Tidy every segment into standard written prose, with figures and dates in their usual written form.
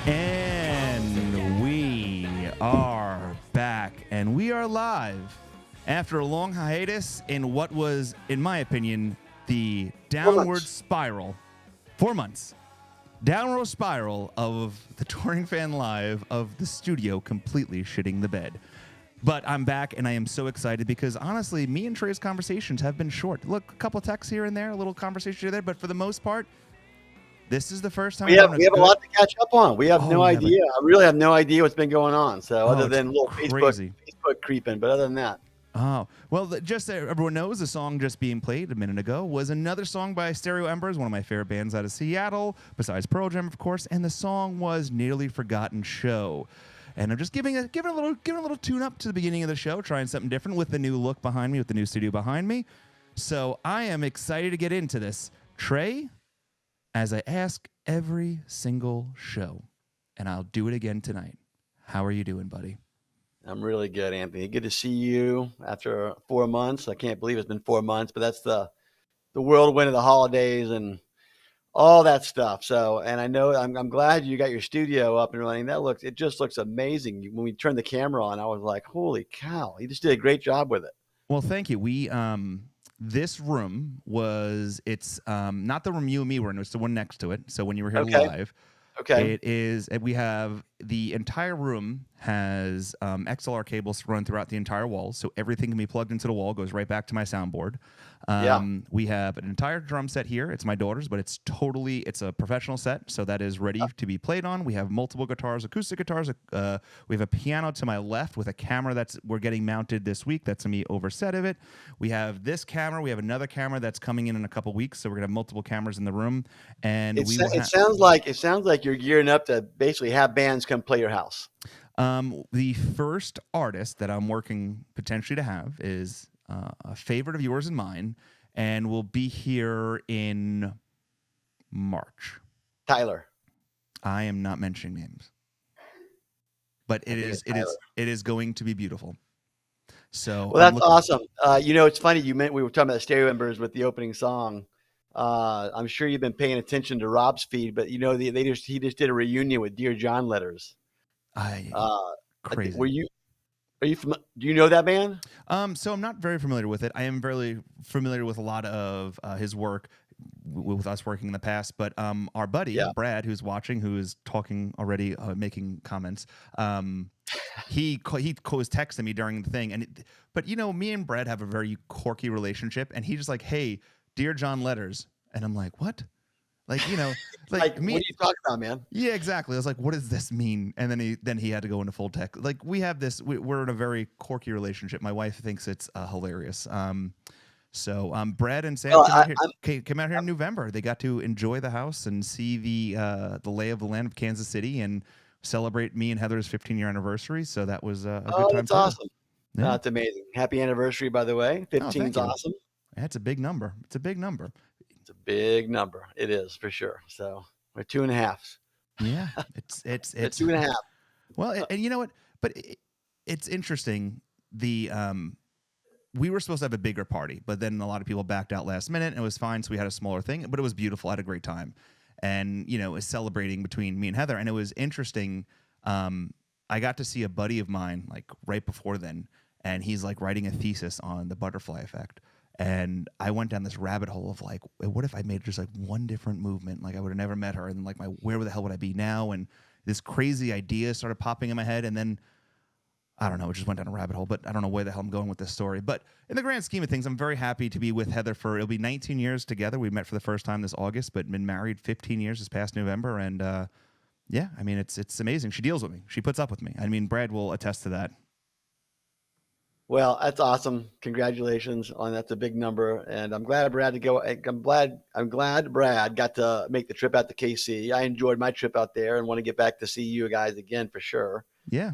And we are back, and we are live after a long hiatus in what was, in my opinion, the downward spiral. 4 months. Downward spiral of the Touring Fan Live of the studio completely shitting the bed. But I'm back, and I am so excited because, honestly, me and Trey's conversations have been short. Look, a couple texts here and there, a little conversation here there, but for the most part, this is the first time we have a lot to catch up on. We have no idea. I really have no idea what's been going on. So other than a little Facebook creeping, but other than that. Oh, well, just so everyone knows, the song just being played a minute ago was another song by Stereo Embers, one of my favorite bands out of Seattle, besides Pearl Jam, of course, and the song was Nearly Forgotten Show. And I'm just giving a little tune-up to the beginning of the show, trying something different with the new look behind me, with the new studio behind me. So I am excited to get into this. Trey, as I ask every single show, and I'll do it again tonight, how are you doing, buddy? I'm really good, Anthony. Good to see you after 4 months. I can't believe it's been 4 months, but that's the whirlwind of the holidays and all that stuff. So, and I know I'm glad you got your studio up and running. It just looks amazing. When we turned the camera on, I was like, holy cow, you just did a great job with it. Well, thank you. This room it's not the room you and me were in, it's the one next to it. So when you were here live, it is, we have the entire room has XLR cables run throughout the entire wall. So everything can be plugged into the wall, goes right back to my soundboard. We have an entire drum set here. It's my daughter's, but it's a professional set. So that is ready to be played on. We have multiple guitars, acoustic guitars. We have a piano to my left with a camera we're getting mounted this week. That's going to be overset of it. We have this camera. We have another camera that's coming in a couple weeks. So we're going to have multiple cameras in the room. And it sounds like you're gearing up to basically have bands come play your house. The first artist that I'm working potentially to have is a favorite of yours and mine, and will be here in March. Tyler. I am not mentioning names, but it is going to be beautiful. So well, that's awesome. It's funny we were talking about Stereo Embers with the opening song. I'm sure you've been paying attention to Rob's feed, but he just did a reunion with Dear John letters. Crazy. Do you know that band? So I'm not very familiar with it. I am very familiar with a lot of his work with us working in the past. But our buddy Brad, who's watching, who is talking already, making comments, he was texting me during the thing, but me and Brad have a very quirky relationship, and he's just like, "Hey, Dear John letters," and I'm like, "What?" Like, like me, what are you talking about, man? Yeah, exactly. I was like, what does this mean? And then he had to go into full text. Like, we have this, we're in a very quirky relationship. My wife thinks it's hilarious. So Brad and Sam came out here in November. They got to enjoy the house and see the lay of the land of Kansas City and celebrate me and Heather's 15-year anniversary. So that was a good time. That's awesome. Yeah. That's amazing. Happy anniversary, by the way. 15's awesome. That's a big number. It's a big number. It's a big number. It is, for sure. So we're 2.5. Yeah, it's 2.5. Well, and you know what? But it's interesting. We were supposed to have a bigger party, but then a lot of people backed out last minute, and it was fine. So we had a smaller thing, but it was beautiful. I had a great time, and it was celebrating between me and Heather, and it was interesting. I got to see a buddy of mine like right before then, and he's like writing a thesis on the butterfly effect. And I went down this rabbit hole of like, what if I made just like one different movement? Like I would have never met her. And like, where the hell would I be now? And this crazy idea started popping in my head. And then, I don't know, it just went down a rabbit hole, but I don't know where the hell I'm going with this story. But in the grand scheme of things, I'm very happy to be with Heather it'll be 19 years together. We met for the first time this August, but been married 15 years this past November. And yeah, I mean, it's amazing. She deals with me. She puts up with me. I mean, Brad will attest to that. Well, that's awesome. Congratulations on that's a big number, and I'm glad Brad got to make the trip out to KC. I enjoyed my trip out there and want to get back to see you guys again for sure. Yeah.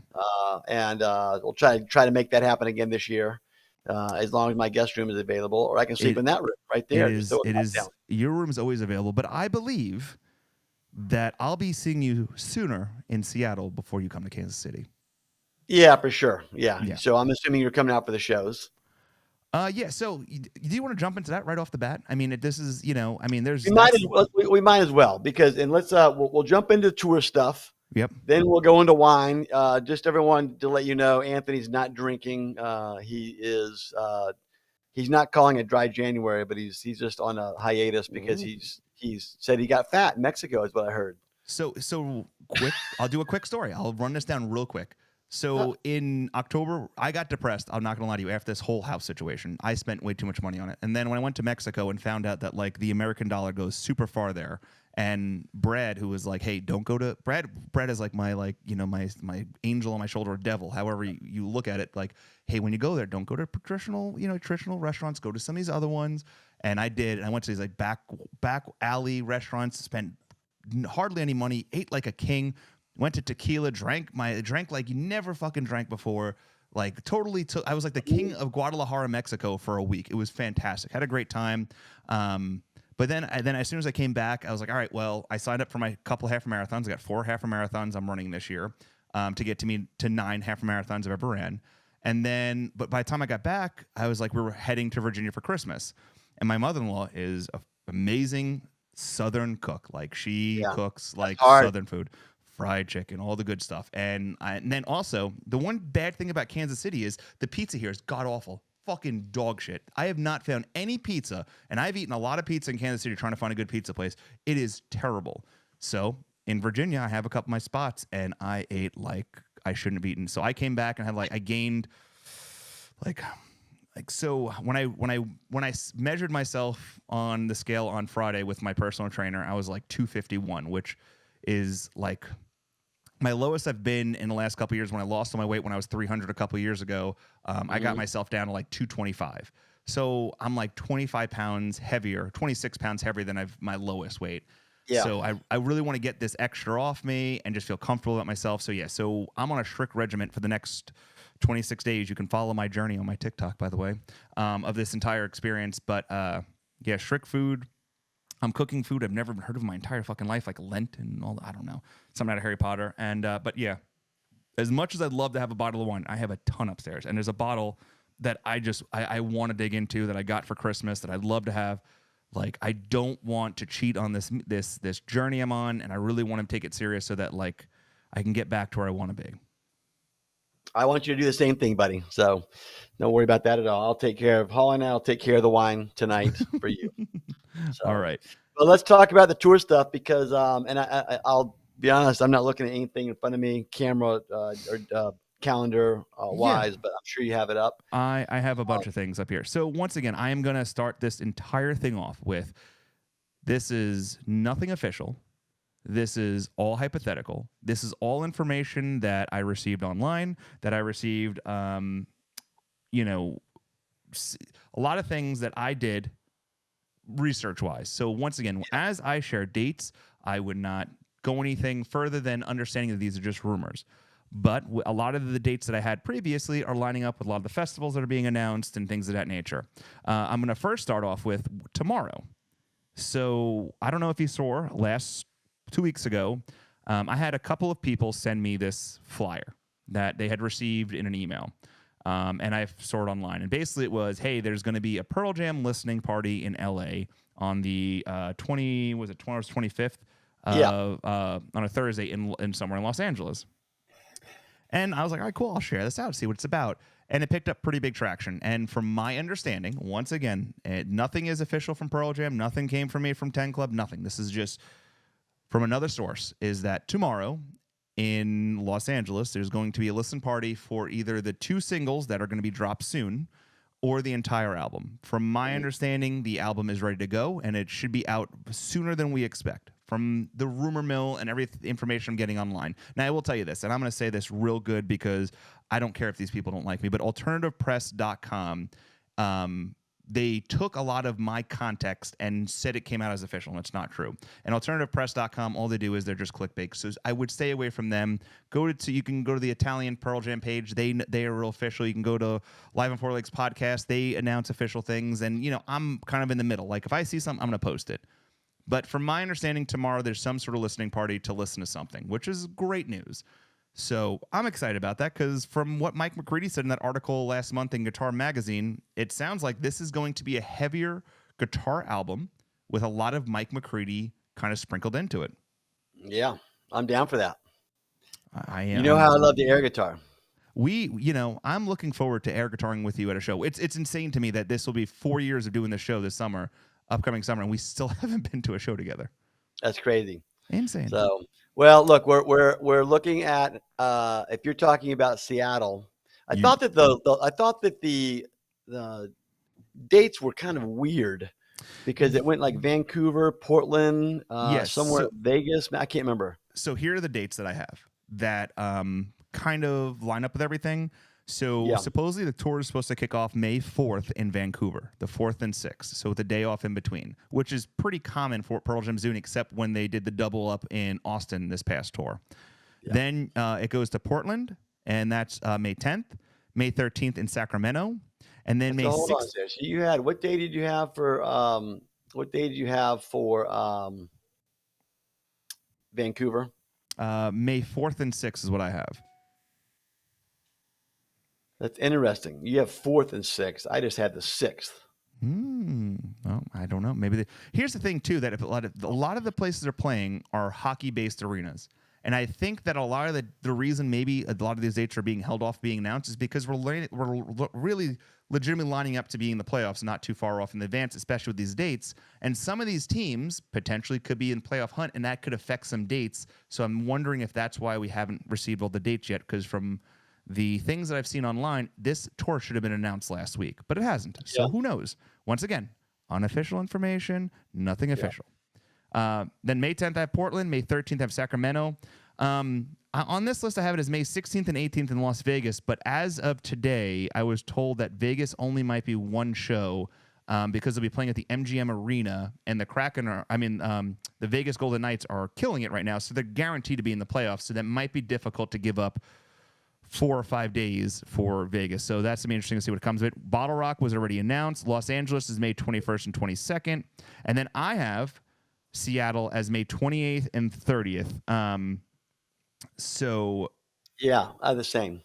And we'll try to make that happen again this year, as long as my guest room is available, or I can sleep in that room right there. Your room is always available, but I believe that I'll be seeing you sooner in Seattle before you come to Kansas City. Yeah, for sure. Yeah. So I'm assuming you're coming out for the shows. Yeah. So do you want to jump into that right off the bat? I mean, this is, there's. We might as well because, and let's we'll jump into tour stuff. Yep. Then we'll go into wine. Just everyone to let you know, Anthony's not drinking. He's not calling it dry January, but he's just on a hiatus because he's said he got fat in Mexico, is what I heard. So quick. I'll do a quick story. I'll run this down real quick. Uh, So in October, I got depressed. I'm not gonna lie to you. After this whole house situation, I spent way too much money on it. And then when I went to Mexico and found out that like the American dollar goes super far there, and Brad, who was like, "Hey, don't go to Brad." Brad is like my my angel on my shoulder, or devil, however you look at it. Like, hey, when you go there, don't go to traditional restaurants. Go to some of these other ones. And I did. And I went to these like back alley restaurants. Spent hardly any money. Ate like a king. Went to tequila, drank like you never fucking drank before. Like totally took. I was like the king of Guadalajara, Mexico for a week. It was fantastic. Had a great time. But then as soon as I came back, I was like, all right, well, I signed up for my couple half marathons. I got 4 half marathons I'm running this year to get to 9 half marathons I've ever ran. And then, but by the time I got back, I was like, we were heading to Virginia for Christmas. And my mother-in-law is an amazing Southern cook. Like she cooks like Southern food. Fried chicken, all the good stuff. And then also, the one bad thing about Kansas City is the pizza here is god-awful. Fucking dog shit. I have not found any pizza, and I've eaten a lot of pizza in Kansas City trying to find a good pizza place. It is terrible. So in Virginia, I have a couple of my spots, and I ate like I shouldn't have eaten. So I came back and had I gained like so when I measured myself on the scale on Friday with my personal trainer, I was like 251, which is like my lowest I've been in the last couple of years. When I lost all my weight when I was 300 a couple of years ago, I got myself down to like 225. So I'm like 25 pounds heavier, 26 pounds heavier than my lowest weight. Yeah. So I really want to get this extra off me and just feel comfortable about myself. So yeah, so I'm on a strict regimen for the next 26 days. You can follow my journey on my TikTok, by the way, of this entire experience. But yeah, strict food. I'm cooking food I've never heard of in my entire fucking life, like Lent and all. I don't know, something out of Harry Potter. And but yeah, as much as I'd love to have a bottle of wine, I have a ton upstairs, and there's a bottle that I want to dig into that I got for Christmas that I'd love to have. Like I don't want to cheat on this journey I'm on, and I really want to take it serious so that like I can get back to where I want to be. I want you to do the same thing, buddy. So don't worry about that at all. I'll take care of Holly and I'll take care of the wine tonight for you. So, all right. But let's talk about the tour stuff because, and I'll be honest, I'm not looking at anything in front of me, camera or calendar wise, but I'm sure you have it up. I have a bunch of things up here. So once again, I am going to start this entire thing off with this is nothing official. This is all hypothetical. This is all information that I received online, that I received, a lot of things that I did research-wise. So once again, as I share dates, I would not go anything further than understanding that these are just rumors. But a lot of the dates that I had previously are lining up with a lot of the festivals that are being announced and things of that nature. I'm going to first start off with tomorrow. So I don't know if you saw last 2 weeks ago, I had a couple of people send me this flyer that they had received in an email. And I saw it online. And basically it was, hey, there's going to be a Pearl Jam listening party in LA on the 25th? On a Thursday in somewhere in Los Angeles. And I was like, all right, cool, I'll share this out, see what it's about. And it picked up pretty big traction. And from my understanding, once again, nothing is official from Pearl Jam. Nothing came from me from 10 Club. Nothing. This is just from another source, is that tomorrow in Los Angeles, there's going to be a listen party for either the 2 singles that are going to be dropped soon or the entire album. From my understanding, the album is ready to go, and it should be out sooner than we expect from the rumor mill and every information I'm getting online. Now, I will tell you this, and I'm going to say this real good because I don't care if these people don't like me, but alternativepress.com, they took a lot of my context and said it came out as official, and it's not true. And alternativepress.com, all they do is they're just clickbait. So I would stay away from them. You can go to the Italian Pearl Jam page. They are real official. You can go to Live on Four Legs podcast. They announce official things. And, I'm kind of in the middle. Like, if I see something, I'm going to post it. But from my understanding, tomorrow there's some sort of listening party to listen to something, which is great news. So I'm excited about that because from what Mike McCready said in that article last month in Guitar Magazine, it sounds like this is going to be a heavier guitar album with a lot of Mike McCready kind of sprinkled into it. Yeah, I'm down for that. I You know am. how I love the air guitar. I'm looking forward to air guitaring with you at a show. It's insane to me that this will be 4 years of doing this show this summer, upcoming summer, and we still haven't been to a show together. That's crazy. Insane. So, well, look, we're looking at if you're talking about Seattle, I You thought that the dates were kind of weird because it went like Vancouver, Portland, yes. somewhere Vegas. I can't remember. So here are the dates that I have that kind of line up with everything. So Yeah. supposedly the tour is supposed to kick off May 4th in Vancouver, the 4th and 6th. So with a day off in between, which is pretty common for Pearl Jam Zune, except when they did the double up in Austin this past tour. Yeah. Then it goes to Portland, and that's May 10th, May 13th in Sacramento, and then So May hold on, 6th. Sarah. So you had what day did you have for Vancouver? May 4th and 6th is what I have. That's interesting. You have 4th and 6th. I just had the 6th. Well, I don't know. Maybe here's the thing too, that if a lot of the places they're playing are hockey-based arenas, and I think that a lot of the reason maybe a lot of these dates are being held off being announced is because we're really legitimately lining up to be in the playoffs, not too far off in advance, especially with these dates. And some of these teams potentially could be in playoff hunt, and that could affect some dates. So I'm wondering if that's why we haven't received all the dates yet, because from the things that I've seen online, this tour should have been announced last week, but it hasn't. So who knows? Once again, unofficial information, nothing official. Then May 10th I have Portland, May 13th I have Sacramento. On this list I have it as May 16th and 18th in Las Vegas, but as of today, I was told that Vegas only might be one show because they'll be playing at the MGM Arena, and the the Vegas Golden Knights are killing it right now, so they're guaranteed to be in the playoffs, so that might be difficult to give up 4 or 5 days for Vegas. So that's going to be interesting to see what comes of it. Bottle Rock was already announced. Los Angeles is May 21st and 22nd. And then I have Seattle as May 28th and 30th. So yeah, I have the same.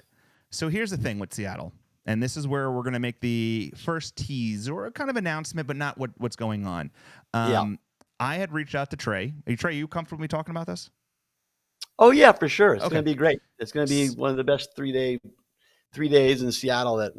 So here's the thing with Seattle. And this is where we're going to make the first tease or a kind of announcement, but not what's going on. I had reached out to Trey. Trey, are you comfortable with me talking about this? Oh yeah, for sure. It's going to be great. It's going to be one of the best 3 days in Seattle that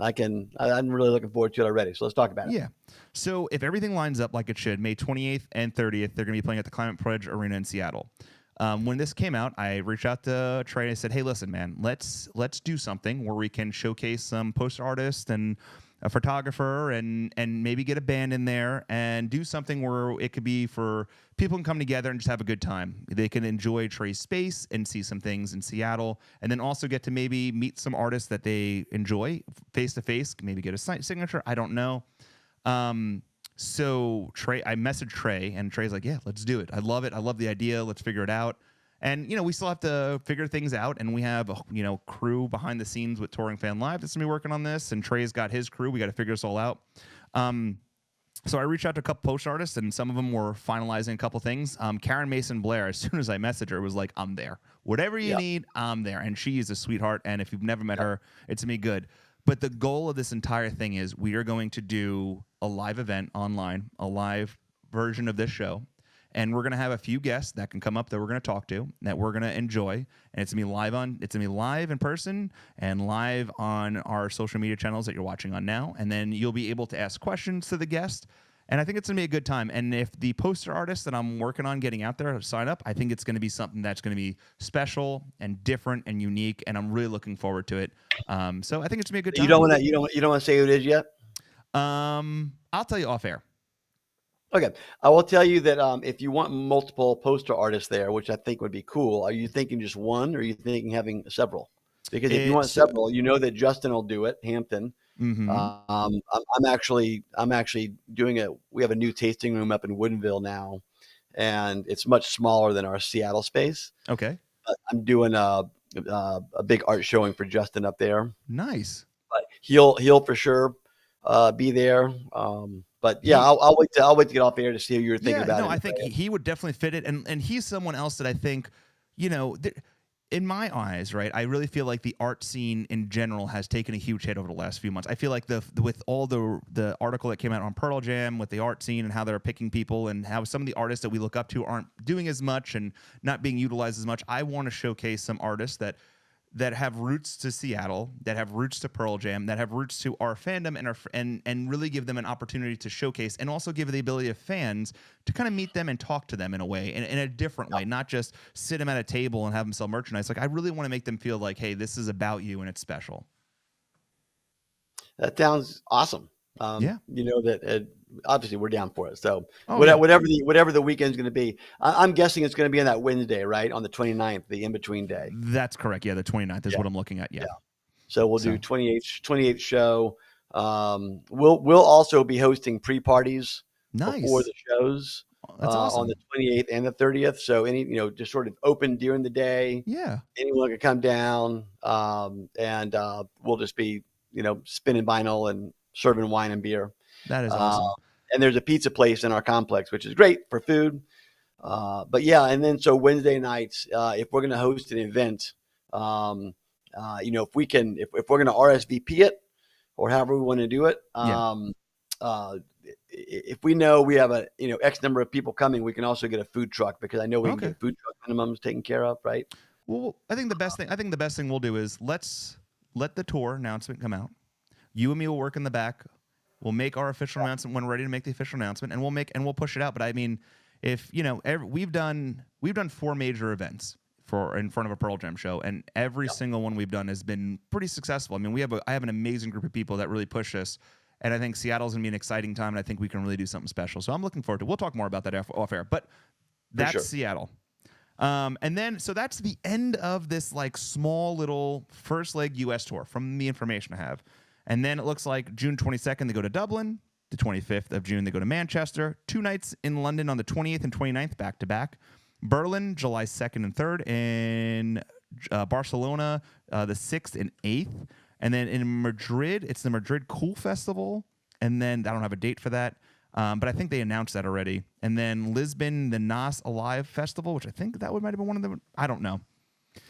I'm really looking forward to it already. So let's talk about it. Yeah. So if everything lines up like it should, May 28th and 30th, they're going to be playing at the Climate Pledge Arena in Seattle. When this came out, I reached out to Trey and I said, "Hey, listen, man, let's do something where we can showcase some poster artists and a photographer and maybe get a band in there and do something where it could be for people can come together and just have a good time. They can enjoy Trey's space and see some things in Seattle, and then also get to maybe meet some artists that they enjoy face to face, maybe get a signature. I don't know." So I messaged Trey, and Trey's like, "Yeah, let's do it. I love it. I love the idea. Let's figure it out." And, we still have to figure things out, and we have, crew behind the scenes with Touring Fan Live that's going to be working on this, and Trey's got his crew. We got to figure this all out. So I reached out to a couple post artists, and some of them were finalizing a couple things. Karen Mason Blair, as soon as I messaged her, was like, "I'm there. Whatever you need, I'm there." And she is a sweetheart, and if you've never met her, it's going to be good. But the goal of this entire thing is we are going to do a live event online, a live version of this show. And we're going to have a few guests that can come up that we're going to talk to, that we're going to enjoy. And it's going to be live in person and live on our social media channels that you're watching on now. And then you'll be able to ask questions to the guest. And I think it's going to be a good time. And if the poster artists that I'm working on getting out there sign up, I think it's going to be something that's going to be special and different and unique. And I'm really looking forward to it. So I think it's going to be a good time. You don't want to say who it is yet? I'll tell you off air. Okay. I will tell you that if you want multiple poster artists there, which I think would be cool, are you thinking just one or are you thinking having several? Because if you want several, that Justin will do it, Hampton. Mm-hmm. I'm actually doing we have a new tasting room up in Woodinville now, and it's much smaller than our Seattle space. Okay. I'm doing a big art showing for Justin up there. Nice. But he'll for sure be there. But yeah, I'll wait to get off air to see who you're thinking about. No, I think he would definitely fit it, and he's someone else that I think, in my eyes, right, I really feel like the art scene in general has taken a huge hit over the last few months. I feel like with all the article that came out on Pearl Jam with the art scene and how they're picking people and how some of the artists that we look up to aren't doing as much and not being utilized as much. I want to showcase some artists that have roots to Seattle, that have roots to Pearl Jam, that have roots to our fandom and really give them an opportunity to showcase and also give the ability of fans to kind of meet them and talk to them in a way, in a different way, not just sit them at a table and have them sell merchandise. Like I really want to make them feel like, hey, this is about you and it's special. That sounds awesome. Yeah. That obviously we're down for it. So Yeah. whatever the weekend's going to be, I'm guessing it's going to be on that Wednesday, right? On the 29th, the in-between day. That's correct. Yeah, the 29th is what I'm looking at. Yeah. So we'll do 28th show. We'll also be hosting pre-parties before the shows. That's awesome. On the 28th and the 30th. So just sort of open during the day. Yeah. Anyone can come down, and we'll just be spinning vinyl and serving wine and beer. That is awesome. And there's a pizza place in our complex, which is great for food. But yeah, and then so Wednesday nights, if we're going to host an event, if we're going to RSVP it or however we want to do it, if we know we have a X number of people coming, we can also get a food truck because I know we can get food truck minimums taken care of, right? Well, I think the best thing we'll do is let's let the tour announcement come out. You and me will work in the back. We'll make our official announcement when we're ready to make the official announcement, and we'll push it out. But I mean, if we've done 4 major events in front of a Pearl Jam show, and every single one we've done has been pretty successful. I mean, I have an amazing group of people that really push us, and I think Seattle's gonna be an exciting time, and I think we can really do something special. So I'm looking forward to it. We'll talk more about that off air, but that's Seattle. And then, so that's the end of this like small little first leg U.S. tour from the information I have. And then it looks like June 22nd, they go to Dublin. The 25th of June, they go to Manchester. 2 nights in London on the 28th and 29th, back-to-back. Berlin, July 2nd and 3rd. And Barcelona, the 6th and 8th. And then in Madrid, it's the Madrid Cool Festival. And then I don't have a date for that. But I think they announced that already. And then Lisbon, the Nas Alive Festival, which I think that might have been one of them. I don't know.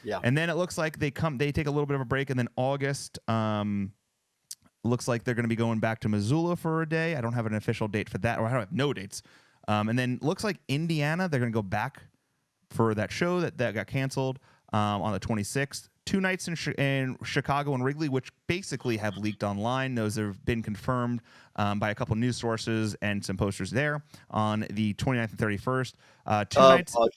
Yeah. And then it looks like they take a little bit of a break. And then August... looks like they're going to be going back to Missoula for a day. I don't have an official date for that, or I don't have no dates. And then looks like Indiana, they're going to go back for that show that got canceled on the 26th. 2 nights in Chicago and Wrigley, which basically have leaked online. Those have been confirmed by a couple news sources and some posters there on the 29th and 31st. 2 nights of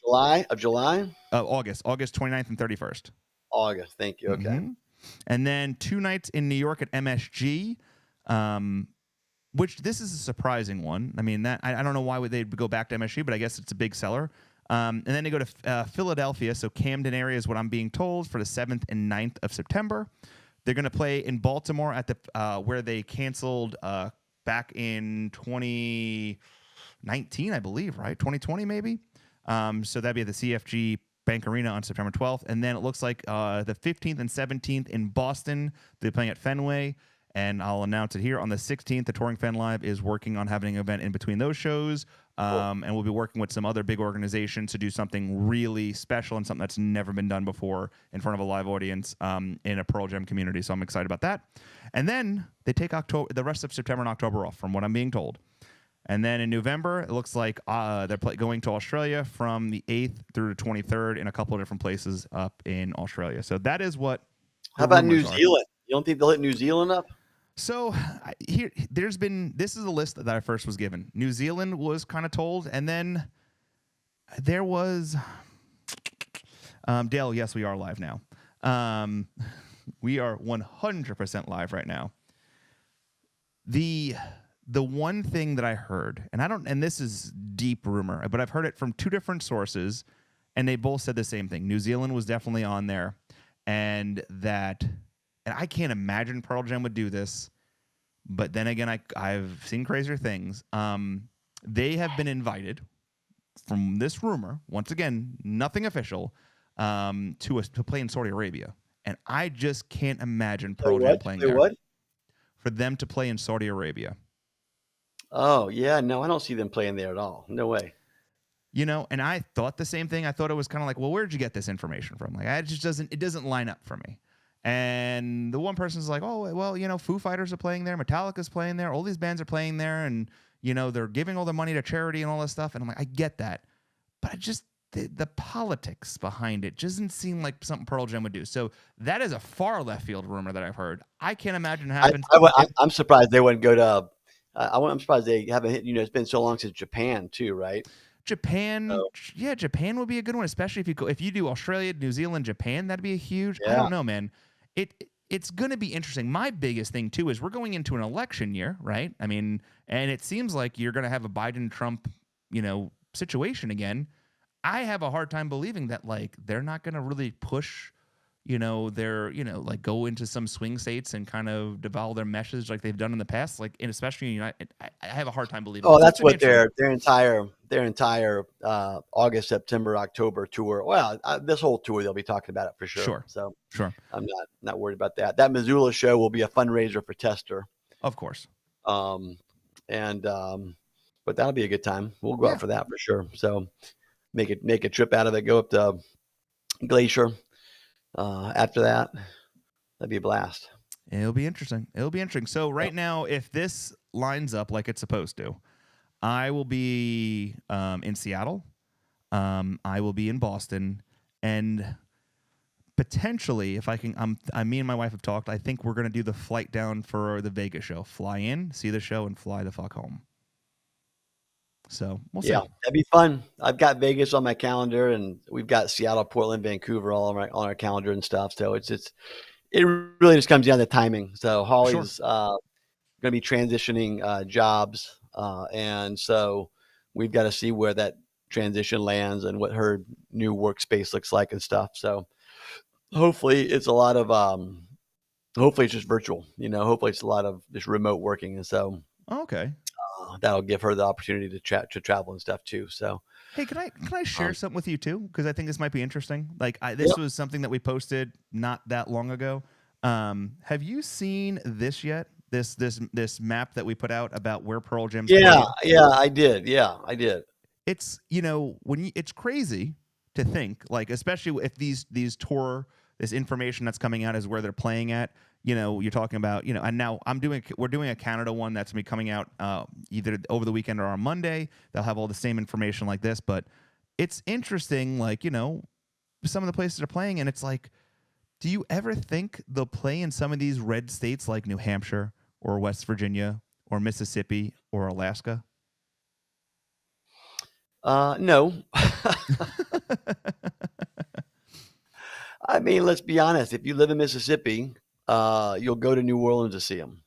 July? August 29th and 31st. August, thank you. Okay. Mm-hmm. And then 2 nights in New York at MSG, which this is a surprising one. I mean, that I don't know why would they go back to MSG, but I guess it's a big seller. And then they go to Philadelphia, so Camden area is what I'm being told, for the 7th and 9th of September. They're going to play in Baltimore at the where they canceled back in 2019, I believe, right? 2020 maybe. So that'd be at the CFG Bank Arena on September 12th. And then it looks like the 15th and 17th in Boston, they're playing at Fenway. And I'll announce it here. On the 16th, the Touring Fan Live is working on having an event in between those shows. And we'll be working with some other big organizations to do something really special and something that's never been done before in front of a live audience in a Pearl Jam community. So I'm excited about that. And then they take the rest of September and October off, from what I'm being told. And then in November, it looks like they're going to Australia from the 8th through the 23rd in a couple of different places up in Australia. So that is what. How about New Zealand? You don't think they'll hit New Zealand up? So this is a list that I first was given. New Zealand was kind of told, and then there was Dale. Yes, we are live now. We are 100% live right now. The one thing that I heard, and this is deep rumor, but I've heard it from 2 different sources, and they both said the same thing. New Zealand was definitely on there, and I can't imagine Pearl Jam would do this, but then again, I've seen crazier things. They have been invited, from this rumor, once again, nothing official, to play in Saudi Arabia, and I just can't imagine Pearl Jam playing there. What? For them to play in Saudi Arabia. Oh yeah, no, I don't see them playing there at all. No way. And I thought the same thing. I thought it was kind of like, well, where'd you get this information from? Like, it doesn't line up for me. And the one person's like, oh, well, Foo Fighters are playing there, Metallica's playing there, all these bands are playing there, and they're giving all the money to charity and all this stuff. And I'm like, I get that, but the politics behind it doesn't seem like something Pearl Jam would do. So that is a far left field rumor that I've heard. I can't imagine it happens. I'm surprised they wouldn't go to. I'm surprised they haven't hit. It's been so long since Japan too, right? Japan, yeah, Japan would be a good one, especially if you do Australia, New Zealand, Japan. That'd be a huge. Yeah. I don't know, man. It's going to be interesting. My biggest thing too is we're going into an election year, right? I mean, and it seems like you're going to have a Biden-Trump, situation again. I have a hard time believing that like they're not going to really push, like go into some swing states and kind of devolve their message like they've done in the past. Like, and especially United, I have a hard time believing. Oh, that's what their entire August, September, October tour. Well, this whole tour they'll be talking about it for sure. So sure, I'm not worried about that. That Missoula show will be a fundraiser for Tester, of course. But that'll be a good time. We'll go out for that for sure. So make a trip out of it. Go up to Glacier. After that, that'd be a blast. It'll be interesting. So right now, if this lines up like it's supposed to, I will be in Seattle. I will be in Boston, and potentially, if I can, me and my wife have talked. I think we're gonna do the flight down for the Vegas show. Fly in, see the show, and fly the fuck home. So we'll see. Yeah, that'd be fun. I've got Vegas on my calendar, and we've got Seattle, Portland, Vancouver all on our calendar and stuff. So it really just comes down to timing. So Holly's going to be transitioning jobs, and so we've got to see where that transition lands and what her new workspace looks like and stuff. So hopefully it's a lot of hopefully it's just virtual. Hopefully it's a lot of just remote working, and so okay. That'll give her the opportunity to travel and stuff too. So, hey, can I share something with you too? Because I think this might be interesting. Like this was something that we posted not that long ago. Have you seen this yet? This map that we put out about where Pearl Jam's playing? I did. Yeah, I did. It's it's crazy to think, like, especially if this information that's coming out is where they're playing at. You're talking about, and now we're doing a Canada one that's going to be coming out either over the weekend or on Monday. They'll have all the same information like this, but it's interesting, like, some of the places they're playing, and it's like, do you ever think they'll play in some of these red states like New Hampshire or West Virginia or Mississippi or Alaska? No. I mean, let's be honest. If you live in Mississippi, you'll go to New Orleans to see them.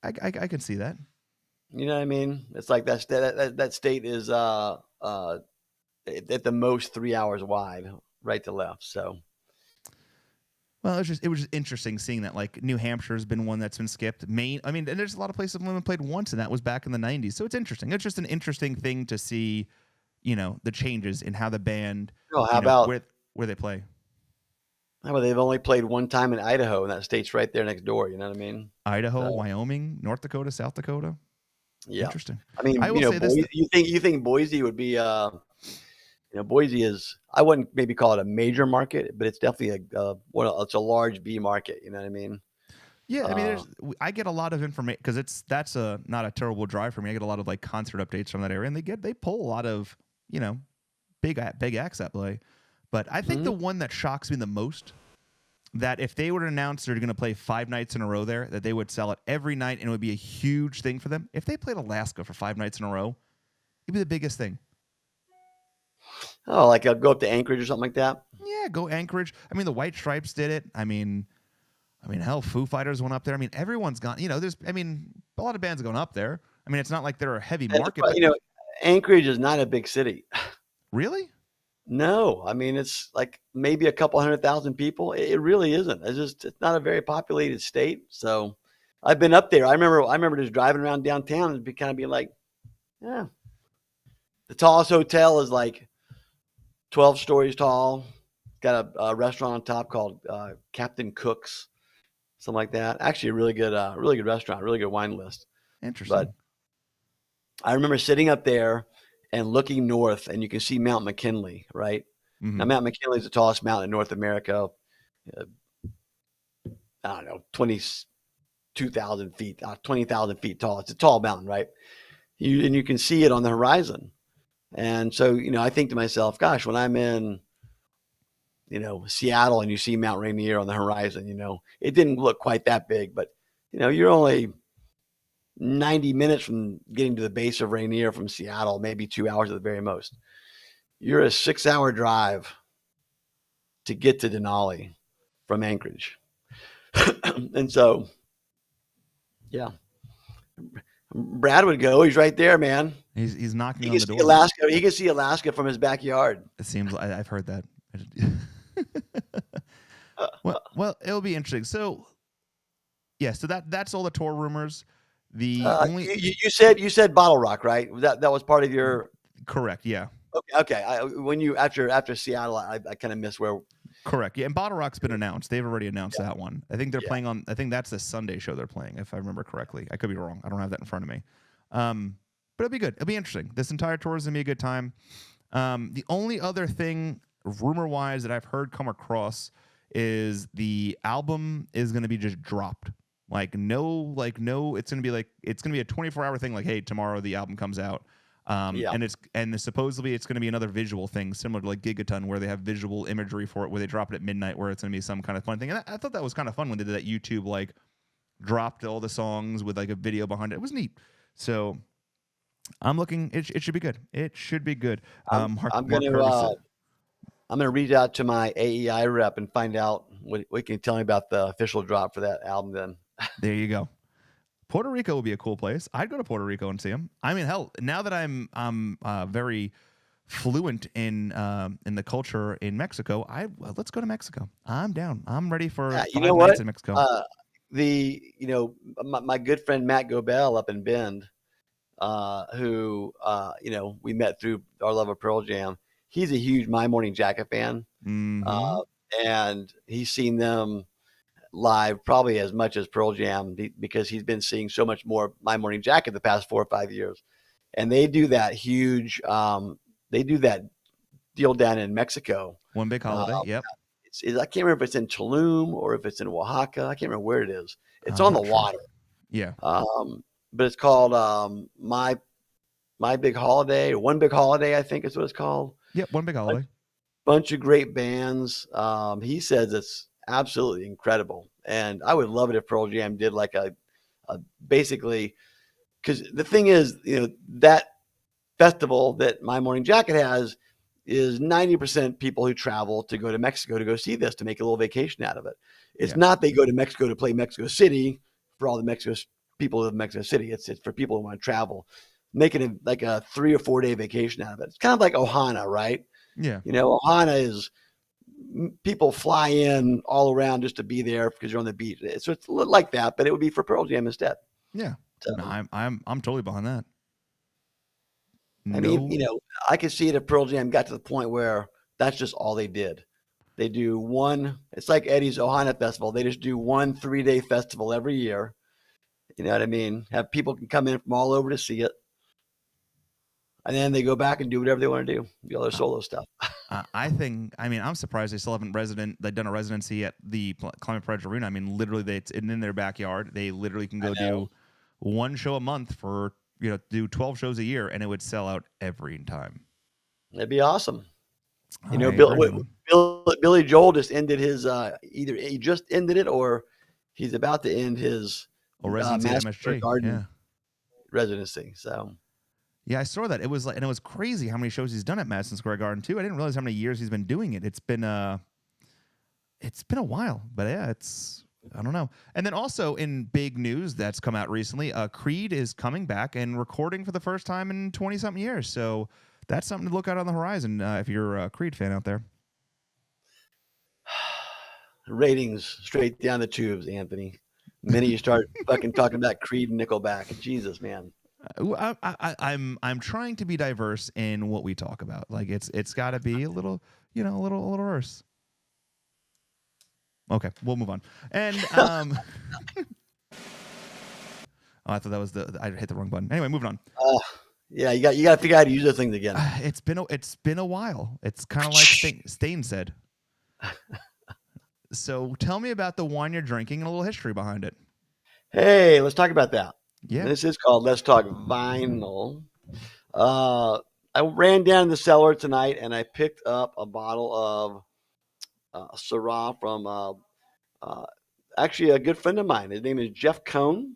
I can see that. You know what I mean? It's like that state is at the most 3 hours wide, right to left. So, well, it was just interesting seeing that. Like New Hampshire has been one that's been skipped. Maine, I mean, and there's a lot of places women played once, and that was back in the '90s. So it's interesting. It's just an interesting thing to see, the changes in how the band. How about where they play? Well, they've only played one time in Idaho, and that state's right there next door. You know what I mean? Idaho, Wyoming, North Dakota, South Dakota. Yeah, interesting. I mean, you think Boise would be? Boise is. I wouldn't maybe call it a major market, but it's definitely it's a large B market. You know what I mean? Yeah, I mean, I get a lot of information because that's not a terrible drive for me. I get a lot of like concert updates from that area, and they pull a lot of big acts that play. But I think the one that shocks me the most, that if they were to announce they're going to play 5 nights in a row there, that they would sell it every night and it would be a huge thing for them. If they played Alaska for 5 nights in a row, it'd be the biggest thing. Oh, like go up to Anchorage or something like that? Yeah, go Anchorage. I mean, the White Stripes did it. I mean, hell, Foo Fighters went up there. I mean, everyone's gone. A lot of bands going up there. I mean, it's not like they're a heavy market. Anchorage is not a big city. Really? No, I mean, it's like maybe a couple 100,000 people. It really isn't. It's not a very populated state. So I've been up there. I remember just driving around downtown and being like, yeah. The tallest hotel is like 12 stories tall. Got a restaurant on top called Captain Cook's, something like that. Actually, a really good restaurant, really good wine list. Interesting. But I remember sitting up there and looking north, and you can see Mount McKinley, right? Now, Mm-hmm. Mount McKinley is the tallest mountain in North America. Uh, I don't know, 22,000 feet, 20,000 feet tall. It's a tall mountain, right? And you can see it on the horizon. And so, I think to myself, gosh, when I'm in, Seattle and you see Mount Rainier on the horizon, it didn't look quite that big, but, you're only 90 minutes from getting to the base of Rainier from Seattle, maybe 2 hours at the very most. You're a 6-hour drive to get to Denali from Anchorage. And so, yeah, Brad would go. He's right there, man. He's knocking He on can the see door. Alaska. He can see Alaska from his backyard. It seems like I've heard that. Well, it'll be interesting. So, yeah, so that's all the tour rumors. The only You said Bottle Rock, right? That was part of your. correct, yeah. Okay. When you after Seattle, I kind of missed where. Correct. Yeah, and Bottle Rock's been announced. They've already announced that one. I think they're Yeah. playing on. I think that's the Sunday show they're playing, if I remember correctly. I could be wrong. I don't have that in front of me. But it'll be good. It'll be interesting. This entire tour is gonna be a good time. The only other thing, rumor-wise, that I've heard come across is the album is gonna be just dropped. No. It's gonna be a 24-hour thing. Like, hey, tomorrow the album comes out. Yeah. And supposedly it's going to be another visual thing similar to like Gigaton, where they have visual imagery for it, where they drop it at midnight, where it's going to be some kind of fun thing. And I thought that was kind of fun when they did that. YouTube like dropped all the songs with like a video behind it. It was neat. So I'm looking. It should be good. It should be good. I'm Mark gonna Kirby said, I'm gonna reach out to my AEI rep and find out what can you tell me about the official drop for that album. Then there you go. Puerto Rico would be a cool place. I'd go to Puerto Rico and see him. I mean, hell, now that I'm very fluent in the culture in Mexico, let's go to Mexico. I'm down. I'm ready for you 5 know nights what? in Mexico. My good friend Matt Gobel up in Bend, who we met through our love of Pearl Jam. He's a huge My Morning Jacket fan, Mm-hmm. and he's seen them live probably as much as Pearl Jam because he's been seeing so much more My Morning Jacket the past 4 or 5 years. And they do that huge, they do that deal down in Mexico. One big holiday. Yep. I can't remember if it's in Tulum or if it's in Oaxaca. I can't remember where it is. It's I'm on the not sure. water. Yeah. But it's called My Big Holiday, or One Big Holiday, I think is what it's called. Yep. One big holiday. Bunch of great bands. He says it's absolutely incredible, and I would love it if Pearl Jam did like a basically, because the thing is, that festival that My Morning Jacket has is 90% people who travel to go to Mexico to go see this, to make a little vacation out of it. It's not they go to Mexico to play Mexico City for all the people of Mexico City. It's for people who want to travel, making it like a 3 or 4 day vacation out of it. It's kind of like Ohana, right? Yeah. Ohana is people fly in all around just to be there because you're on the beach. So it's like that, but it would be for Pearl Jam instead. Yeah. So, No, I'm totally behind that. I mean, I could see it if Pearl Jam got to the point where that's just all they did. They do one. It's like Eddie's Ohana Festival. They just do 1 3-day festival every year. You know what I mean? Have people can come in from all over to see it, and then they go back and do whatever they want to do all their solo stuff. I'm surprised they still haven't done a residency at the Climate Pledge Arena. I mean, literally, it's in their backyard. They literally can go do one show a month for, do 12 shows a year, and it would sell out every time. It'd be awesome. Billy Billy Joel just ended his either he just ended it or he's about to end his residency at Madison Square MSG. Garden residency. So yeah, I saw that. It was and it was crazy how many shows he's done at Madison Square Garden too. I didn't realize how many years he's been doing it. It's been a while, but yeah, I don't know. And then also in big news that's come out recently, Creed is coming back and recording for the first time in 20-something years. So that's something to look out on the horizon if you're a Creed fan out there. Ratings straight down the tubes, Anthony. The minute you start fucking talking about Creed and Nickelback, Jesus, man. I'm trying to be diverse in what we talk about. Like it's got to be a little diverse. Okay, we'll move on. And I thought that was I hit the wrong button. Anyway, moving on. Yeah, you got to figure out how to use those things again. It's been a while. It's kind of like Stain said. So tell me about the wine you're drinking and a little history behind it. Hey, let's talk about that. Yeah. This is called Let's Talk Vinyl. Uh, I ran down in the cellar tonight and I picked up a bottle of Syrah from uh, actually a good friend of mine. His name is Jeff Cohn,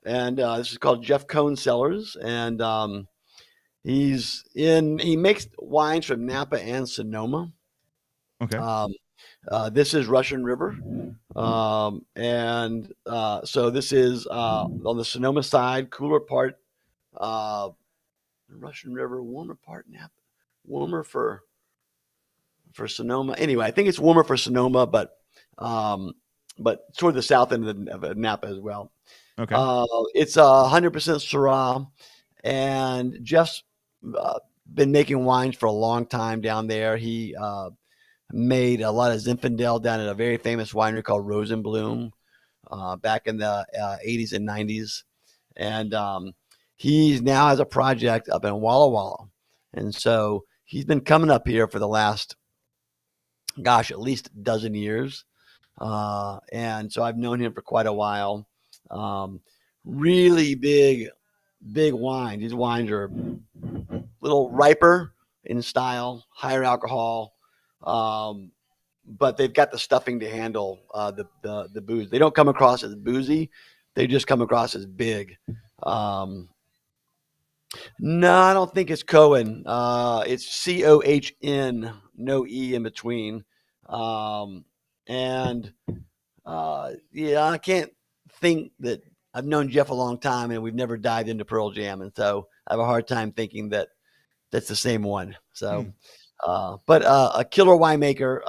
and this is called Jeff Cohn Cellars. And he makes wines from Napa and Sonoma. Okay. Um, this is Russian River. And so this is on the Sonoma side, cooler part, uh, Russian River, warmer part Napa, warmer for Sonoma. Anyway, I think it's warmer for Sonoma, um, but toward the south end of Napa as well. Okay. It's 100% Syrah, and Jeff's uh, been making wines for a long time down there. He made a lot of Zinfandel down at a very famous winery called Rosenblum back in the 80s and 90s. And he now has a project up in Walla Walla. And so he's been coming up here for the last, gosh, at least a dozen years. And so I've known him for quite a while. Really big wine. These wines are a little riper in style, higher alcohol. Um, but they've got the stuffing to handle the booze. They don't come across as boozy; they just come across as big. Um, no, I don't think it's Cohen. It's Cohn, no e in between. Um, and yeah, I can't think that I've known Jeff a long time, and we've never dived into Pearl Jam, and so I have a hard time thinking that that's the same one. So, Hmm. but a killer winemaker,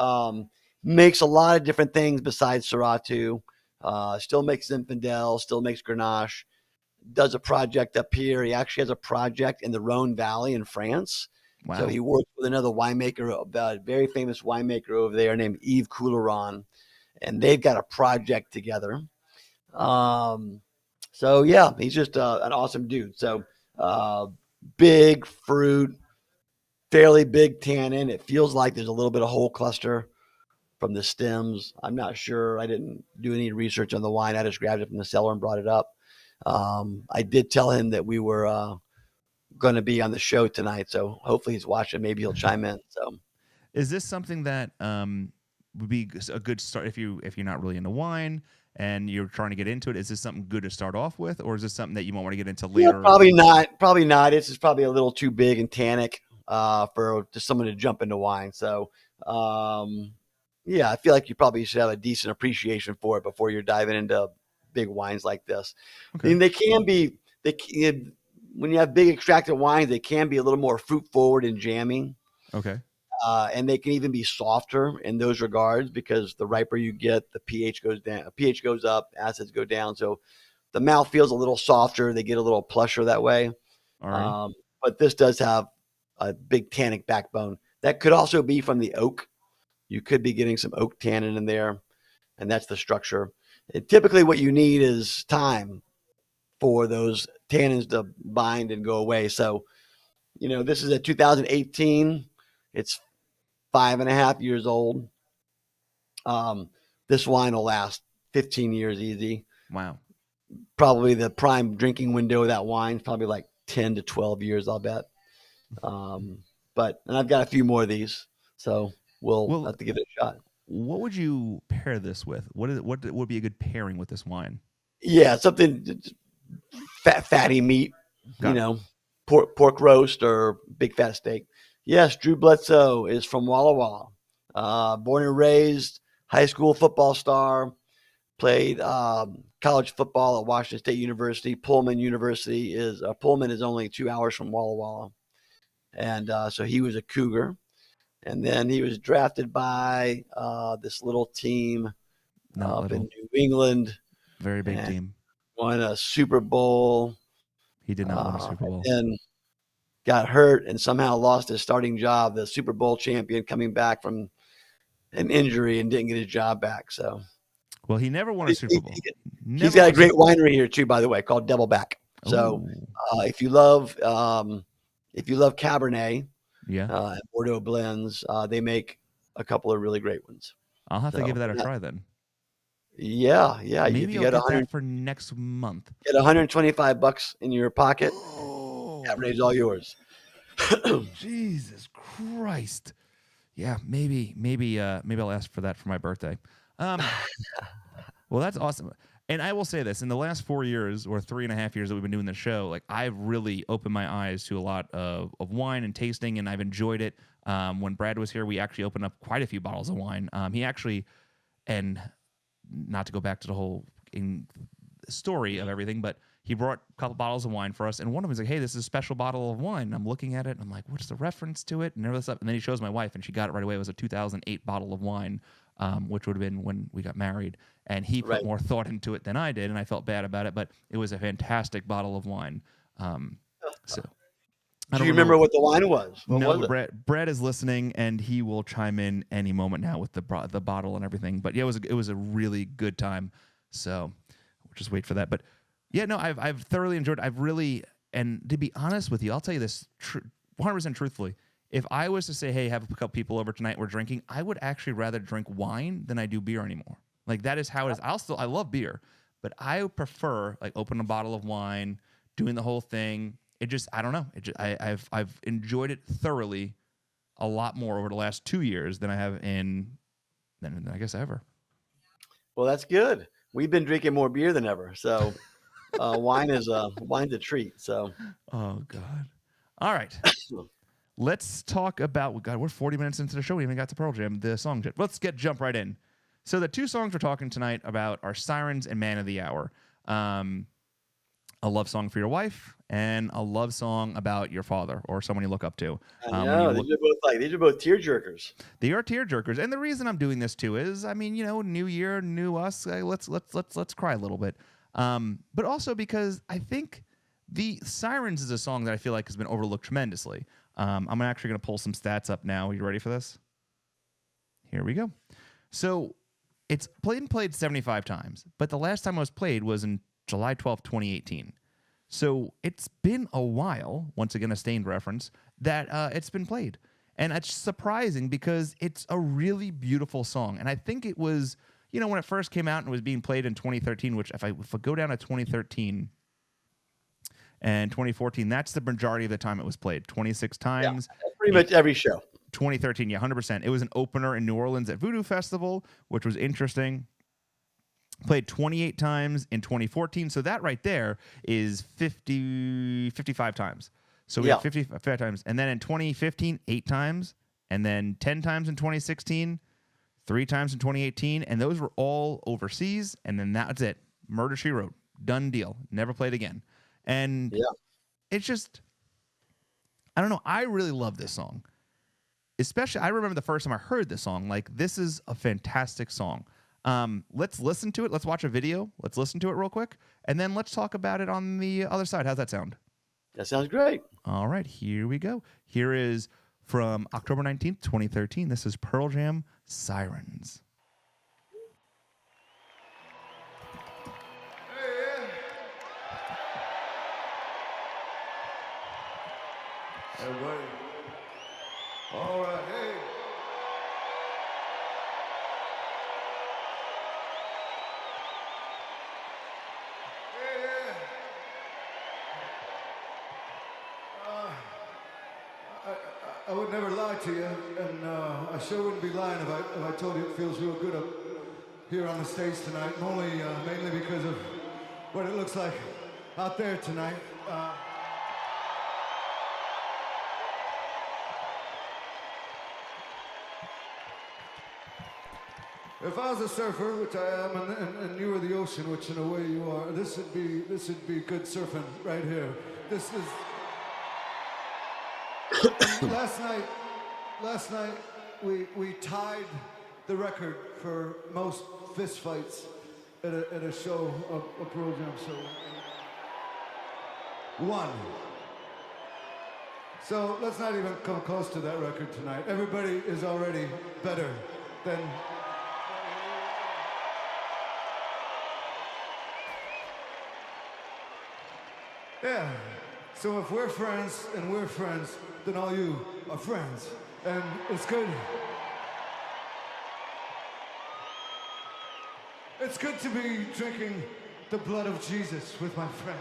makes a lot of different things besides Syrah too. Still makes Zinfandel, still makes Grenache. Does a project up here. He actually has a project in the Rhone Valley in France. So Wow. he worked with another winemaker, a very famous winemaker over there named Yves Couleron, and they've got a project together. Um, so yeah, he's just an awesome dude. So uh, big fruit, fairly big tannin. It feels like there's a little bit of whole cluster from the stems. I'm not sure. I didn't do any research on the wine. I just grabbed it from the cellar and brought it up. I did tell him that we were going to be on the show tonight, so hopefully he's watching. Maybe he'll chime in. So Is this something that would be a good start if you're not really into wine and you're trying to get into it? Is this something good to start off with, or is this something that you might want to get into yeah, later? probably not. Probably not. It's just probably a little too big and tannic for just someone to jump into wine. So um, yeah, I feel like you probably should have a decent appreciation for it before you're diving into big wines like this. I Okay. mean, they can be when you have big extracted wines, they can be a little more fruit forward and jammy. Okay. And they can even be softer in those regards because the riper you get, the pH goes down, pH goes up, acids go down. So the mouth feels a little softer. They get a little plusher that way. Alrighty. But this does have a big tannic backbone. That could also be from the oak. You could be getting some oak tannin in there, and that's the structure. Typically, what you need is time for those tannins to bind and go away. So, this is a 2018. It's 5.5 years old. Um, this wine will last 15 years easy. Wow. Probably the prime drinking window of that wine is probably like 10 to 12 years, I'll bet. And I've got a few more of these, so we'll Well, have to give it a shot. what would you pair this with? What would be a good pairing with this wine? Yeah, something fatty meat, you Got it. know, pork roast or big fat steak. Yes, Drew Bledsoe is from Walla Walla. Born and raised, high school football star, played college football at Washington State University. Pullman is only 2 hours from Walla Walla, and so he was a Cougar. And then he was drafted by this little team Not up in little. New England Very big and team. won a Super Bowl. He did not win a Super Bowl. And then got hurt and somehow lost his starting job, the Super Bowl champion, coming back from an injury and didn't get his job back. So Well, he never won a Super Bowl. he's Never got won a a Super great winery here too, by the way, called Devilback. So Oh, if you love Cabernet yeah. and Bordeaux blends, they make a couple of really great ones. I'll have to give So that a try then. yeah. If Maybe you I'll get get that for next month. $125 in your pocket, Oh, Cabernet's all yours. Jesus Christ. Yeah, maybe I'll ask for that for my birthday. Um, well, that's awesome. And I will say this: in the last 4 years or 3.5 years that we've been doing the show, like I've really opened my eyes to a lot of wine and tasting, and I've enjoyed it. When Brad was here, we actually opened up quite a few bottles of wine. He actually, and not to go back to the whole story of everything, but he brought a couple bottles of wine for us, and one of them was like, "Hey, this is a special bottle of wine." And I'm looking at it, and I'm like, "What's the reference to it?" And all this stuff. And then he shows my wife, and she got it right away. It was a 2008 bottle of wine, which would have been when we got married. And he put Right. more thought into it than I did, and I felt bad about it. But it was a fantastic bottle of wine. So I Do don't you remember remember. what the wine was? What No, was but it? Brad is listening, and he will chime in any moment now with the bottle and everything. But yeah, it was a really good time. So we'll just wait for that. But yeah, no, I've thoroughly enjoyed. I've really, and to be honest with you, I'll tell you this 100% truthfully. If I was to say, hey, have a couple people over tonight, we're drinking, I would actually rather drink wine than I do beer anymore. Like that is how it is. I love beer, but I prefer like opening a bottle of wine, doing the whole thing. It just, I don't know. I've enjoyed it thoroughly a lot more over the last 2 years than I have than I guess ever. Well, that's good. We've been drinking more beer than ever, so wine's a treat. So Oh God. All right. Let's talk about. God, we're 40 minutes into the show. We haven't got to Pearl Jam, the song. Let's jump right in. So the two songs we're talking tonight about are "Sirens" and "Man of the Hour." A love song for your wife and a love song about your father or someone you look up to. I When you know look, these are both tearjerkers. they are tearjerkers, and the reason I'm doing this too is, I mean, new year, new us. Let's cry a little bit, but also because I think the "Sirens" is a song that I feel like has been overlooked tremendously. I'm actually going to pull some stats up now. Are you ready for this? Here we go. So it's played 75 times, but the last time it was played was in July 12th, 2018. So it's been a while, once again, a Stained reference, that it's been played. And it's surprising because it's a really beautiful song. And I think it was, when it first came out and was being played in 2013, which if I go down to 2013 and 2014, that's the majority of the time it was played, 26 Yeah, times. that's pretty much every show. 2013, yeah, 100%. It was an opener in New Orleans at Voodoo Festival, which was interesting. Played 28 times in 2014. So that right there is 55 times. So we Yeah. have 55 times. And then in 2015, 8 times. And then 10 times in 2016, 3 times in 2018. And those were all overseas. And then that's it. Murder, She Wrote. Done deal. Never played again. And Yeah. it's just, I don't know. I really love this song. Especially, I remember the first time I heard this song. Like, this is a fantastic song. Let's listen to it. Let's watch a video. Let's listen to it real quick. And then let's talk about it on the other side. How's that sound? That sounds great. All right, here we go. Here is from October 19th, 2013. This is Pearl Jam, Sirens. Everybody. All right, hey. I would never lie to you, and I sure wouldn't be lying if I told you it feels real good up here on the stage tonight, and only mainly because of what it looks like out there tonight. If I was a surfer, which I am, and you were the ocean, which in a way you are, this would be good surfing right here. This is. Last night we tied the record for most fist fights at a show, a Pearl Jam show. One. So let's not even come close to that record tonight. Everybody is already better than. Yeah. So if we're friends and we're friends, then all you are friends. And it's good. It's good to be drinking the blood of Jesus with my friends.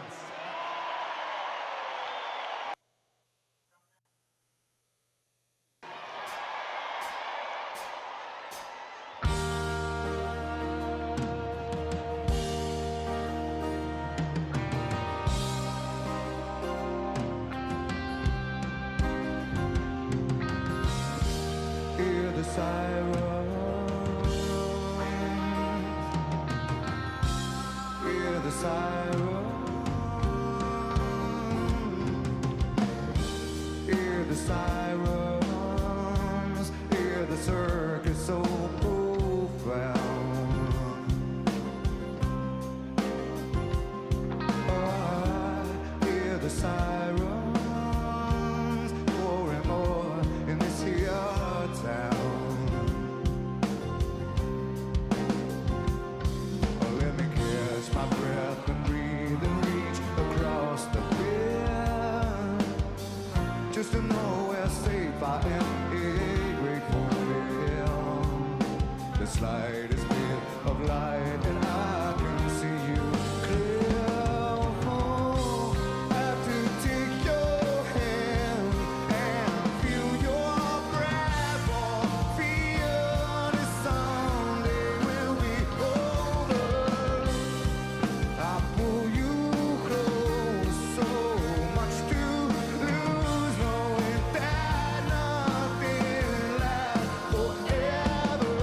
Hear the sirens. Hear the sirens. Hear the sirens. Hear the circus so profound. Hear the sirens more and more in this here town. Let me catch my breath and breathe and reach across the bed, just to know we're safe. I am a grateful man. The slightest bit of light and I can see you clear. I have to take your hand and feel your breath, for fear that someday will be over. I pull you close, so much to lose, knowing that nothing lasts forever.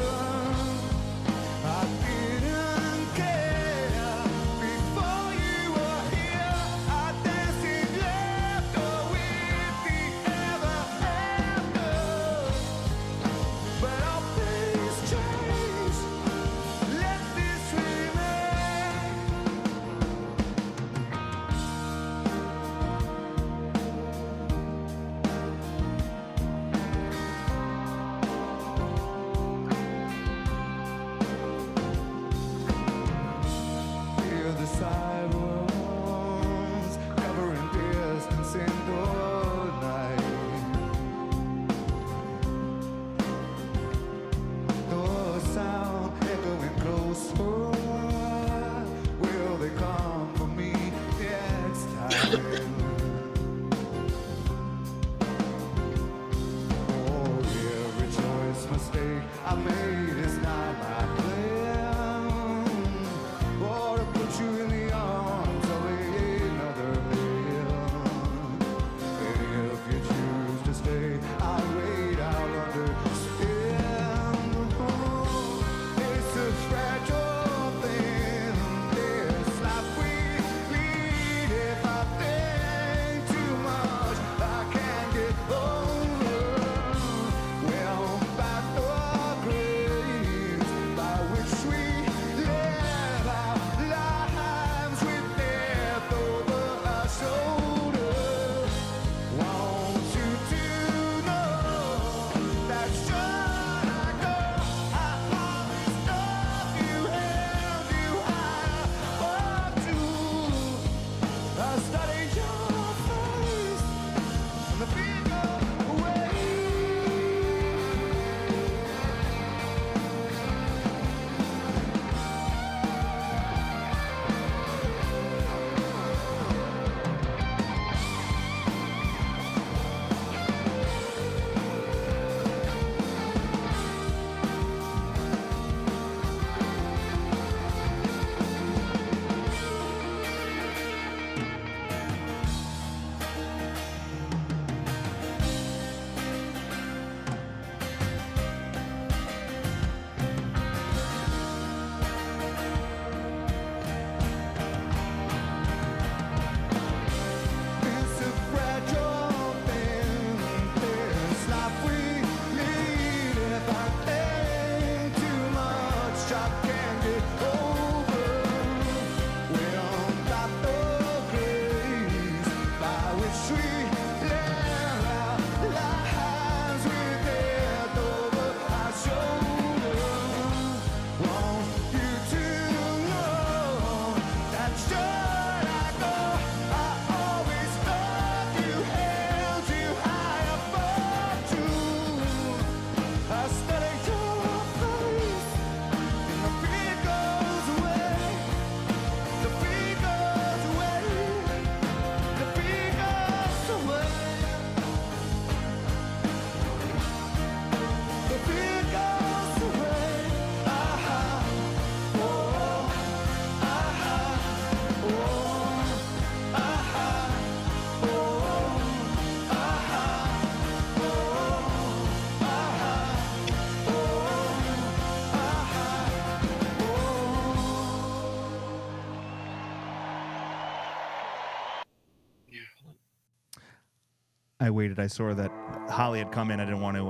I waited. I saw that Holly had come in. I didn't want to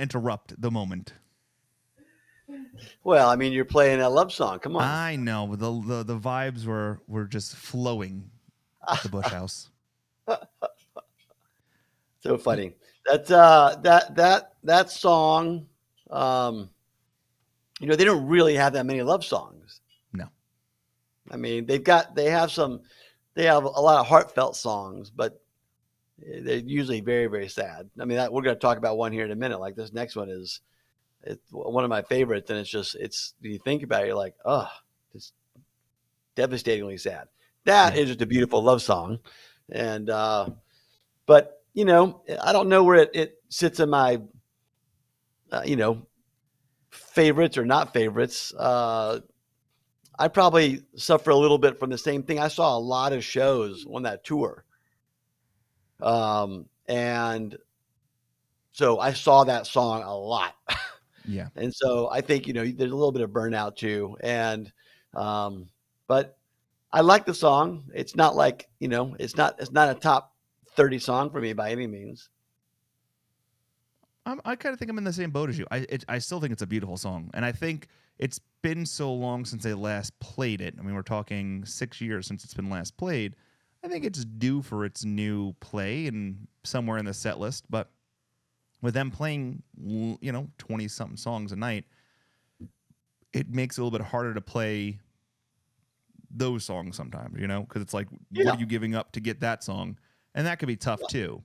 interrupt the moment. Well, I mean, you're playing a love song. Come on. I know the vibes were just flowing at the Bush House. So funny. That song. They don't really have that many love songs. No. I mean, they have a lot of heartfelt songs, but they're usually very, very sad. I mean, we're going to talk about one here in a minute. Like this next one it's one of my favorites, and you think about it, you're like, oh, it's devastatingly sad. That is just a beautiful love song, and but I don't know where it sits in my favorites or not favorites. I probably suffer a little bit from the same thing. I saw a lot of shows on that tour. And so I saw that song a lot. Yeah. And so I think, there's a little bit of burnout too. And, but I like the song. It's not like, it's not a top 30 song for me by any means. I kind of think I'm in the same boat as you. I still think it's a beautiful song. And I think it's been so long since they last played it. I mean, we're talking 6 years since it's been last played. I think it's due for its new play and somewhere in the set list. But with them playing, 20-something songs a night, it makes it a little bit harder to play those songs sometimes, because it's like, what are you giving up to get that song? And that could be tough too.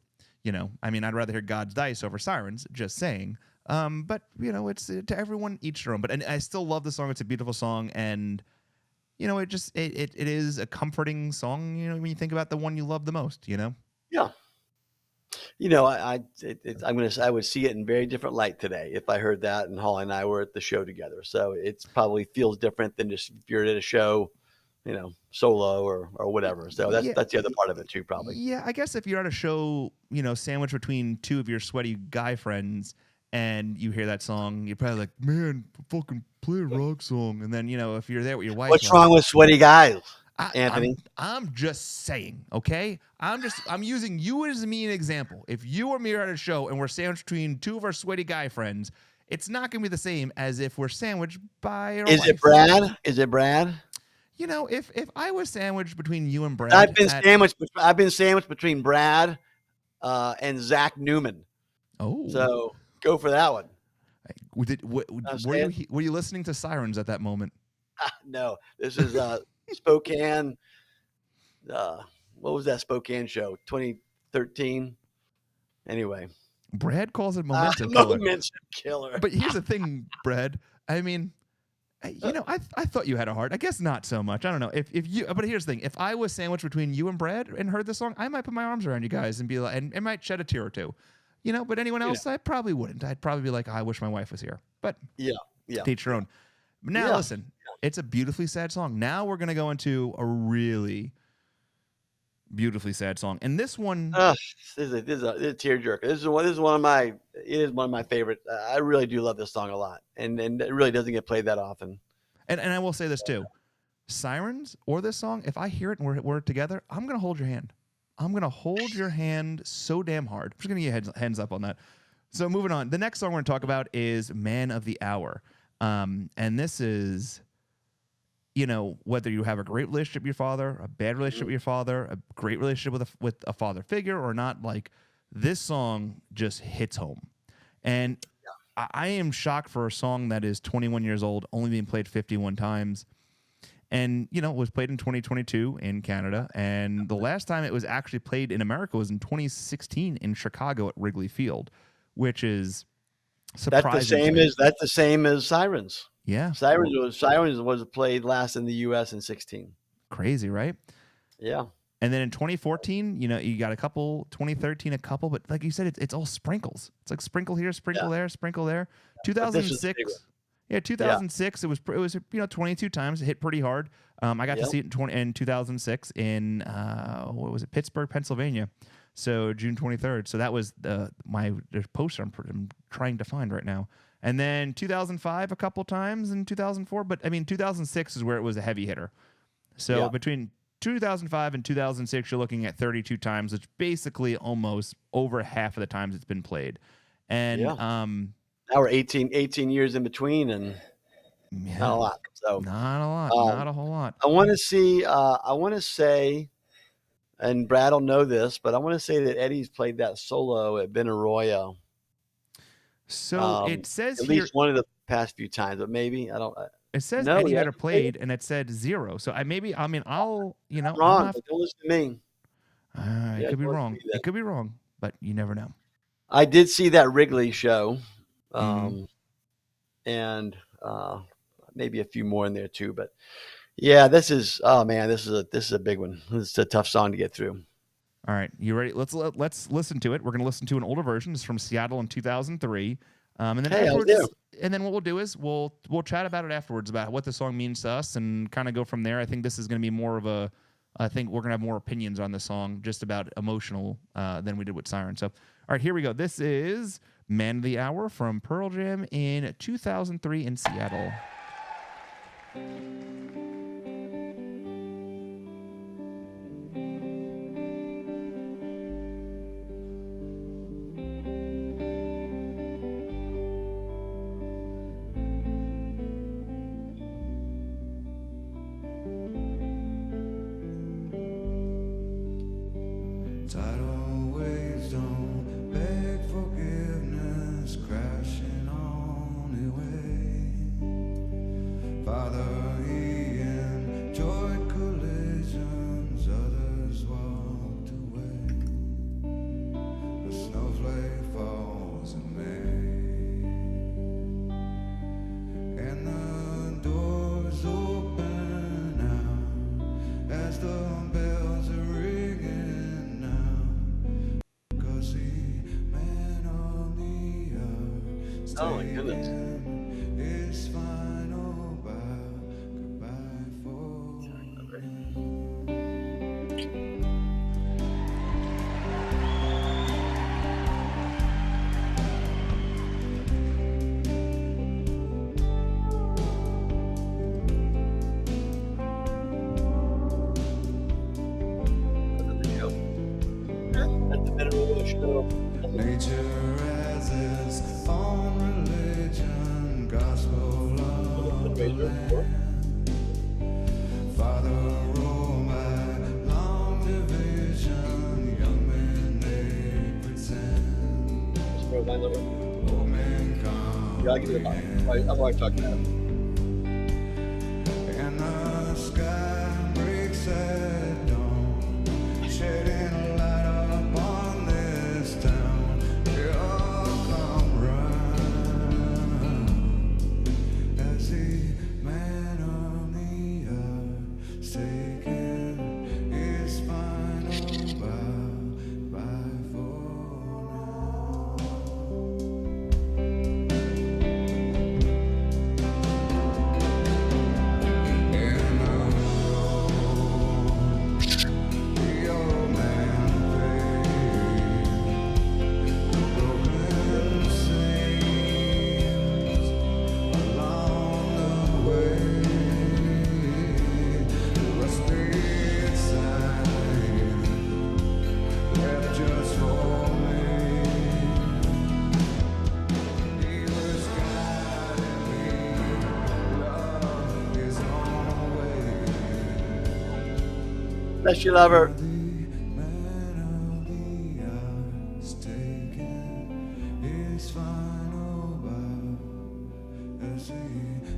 I mean, I'd rather hear God's Dice over Sirens, just saying. But, it's to everyone each their own. But I still love the song. It's a beautiful song. And, it is a comforting song, when you think about the one you love the most, Yeah. I would see it in very different light today if I heard that and Holly and I were at the show together. So it probably feels different than just if you're at a show, solo or whatever. So that's the other part of it too, probably. Yeah, I guess if you're at a show, sandwiched between two of your sweaty guy friends and you hear that song, you're probably like, man, fucking play a rock song. And then, if you're there with your wife. What's wrong with sweaty guys, Anthony? I'm just saying, okay? I'm using you as me an example. If you or me are at a show and we're sandwiched between two of our sweaty guy friends, it's not going to be the same as if we're sandwiched by our wife. Is it Brad? If I was sandwiched between you and Brad, I've been sandwiched between Brad and Zach Newman. Oh, so go for that one. Were you listening to Sirens at that moment? No, this is Spokane. What was that Spokane show? 2013. Anyway, Brad calls it momentum killer. Momentum killer. But here's the thing, Brad. I mean, I thought you had a heart. I guess not so much. I don't know if you. But here's the thing: if I was sandwiched between you and Brad and heard this song, I might put my arms around you guys and be like, and might shed a tear or two. But anyone else, I probably wouldn't. I'd probably be like, I wish my wife was here. But yeah, to each your own. But now listen, it's a beautifully sad song. Now we're gonna go into a really beautifully sad song, and this one, this is a tearjerker. This is one of my favorite. I really do love this song a lot, and it really doesn't get played that often. And I will say this too, Sirens or this song, if I hear it and we're together, I'm gonna hold your hand. I'm going to hold your hand so damn hard. I'm just going to get hands up on that. So moving on. The next song we're going to talk about is Man of the Hour. And this is, whether you have a great relationship with your father, a bad relationship with your father, a great relationship with a father figure or not, like this song just hits home. And I am shocked for a song that is 21 years old, only being played 51 times. And, it was played in 2022 in Canada. And the last time it was actually played in America was in 2016 in Chicago at Wrigley Field, which is surprising. That's the same as Sirens. Yeah. Sirens was played last in the U.S. in 16. Crazy, right? Yeah. And then in 2014, you got a couple, 2013, a couple, but like you said, it's all sprinkles. It's like sprinkle here, sprinkle there, sprinkle there. 2006. Yeah, 2006. It was 22 times. It hit pretty hard. I got to see it in 2006 in what was it, Pittsburgh, Pennsylvania. So June 23rd. So that was my poster I'm trying to find right now. And then 2005 a couple times and 2004. But I mean, 2006 is where it was a heavy hitter. So between 2005 and 2006, you're looking at 32 times, which basically almost over half of the times it's been played. And Yeah. Now we're 18 years in between, and yeah, not a lot. So not a lot, not a whole lot. I want to say, and Brad will know this, but I want to say that Eddie's played that solo at Benaroya. So it says at here, least one of the past few times, but maybe I don't. it says No, Eddie he Vedder hasn't played played, and it said 0. So I'll, I'm I'll wrong. have, But don't listen to me. it could be don't listen wrong. to me then. It could be wrong, but you never know. I did see that Wrigley show, Mhm. and maybe a few more in there too. But yeah, this is this is a big one. This is a tough song to get through. All right, you ready? Let's listen to it. We're gonna listen to an older version. It's from Seattle in 2003. And then Hey, afterwards, how's and then what we'll do is we'll chat about it afterwards about what the song means to us and kind of go from there. I think this is going to be more of a. I think we're gonna have more opinions on the song, just about emotional than we did with Sirens. So, all right, here we go. This is Man of the Hour from Pearl Jam in 2003 in Seattle. Tidal waves don't beg forgiveness, crashing on the way. Father, he enjoyed collisions, others walked away. The snowflake falls in May, and the doors open now as the bells are ringing now. 'Cause the man on the earth Oh my goodness. his final bow, goodbye for At the Benaroya show. nature has its own religion, gospel of the land. Father, roll my long division, young men they pretend. Old men come Yeah, I'll give you a lot. I've already talked about it. and the sky breaks at dawn, shedding a light upon this town. They all come round as the man on the earth taking his final bow, bye for now. And the old man played the broken sails along the way. Rusted sign left just for me. He was guiding me along his own way. Bless you, lover. The man of the hour is taking his final bow as the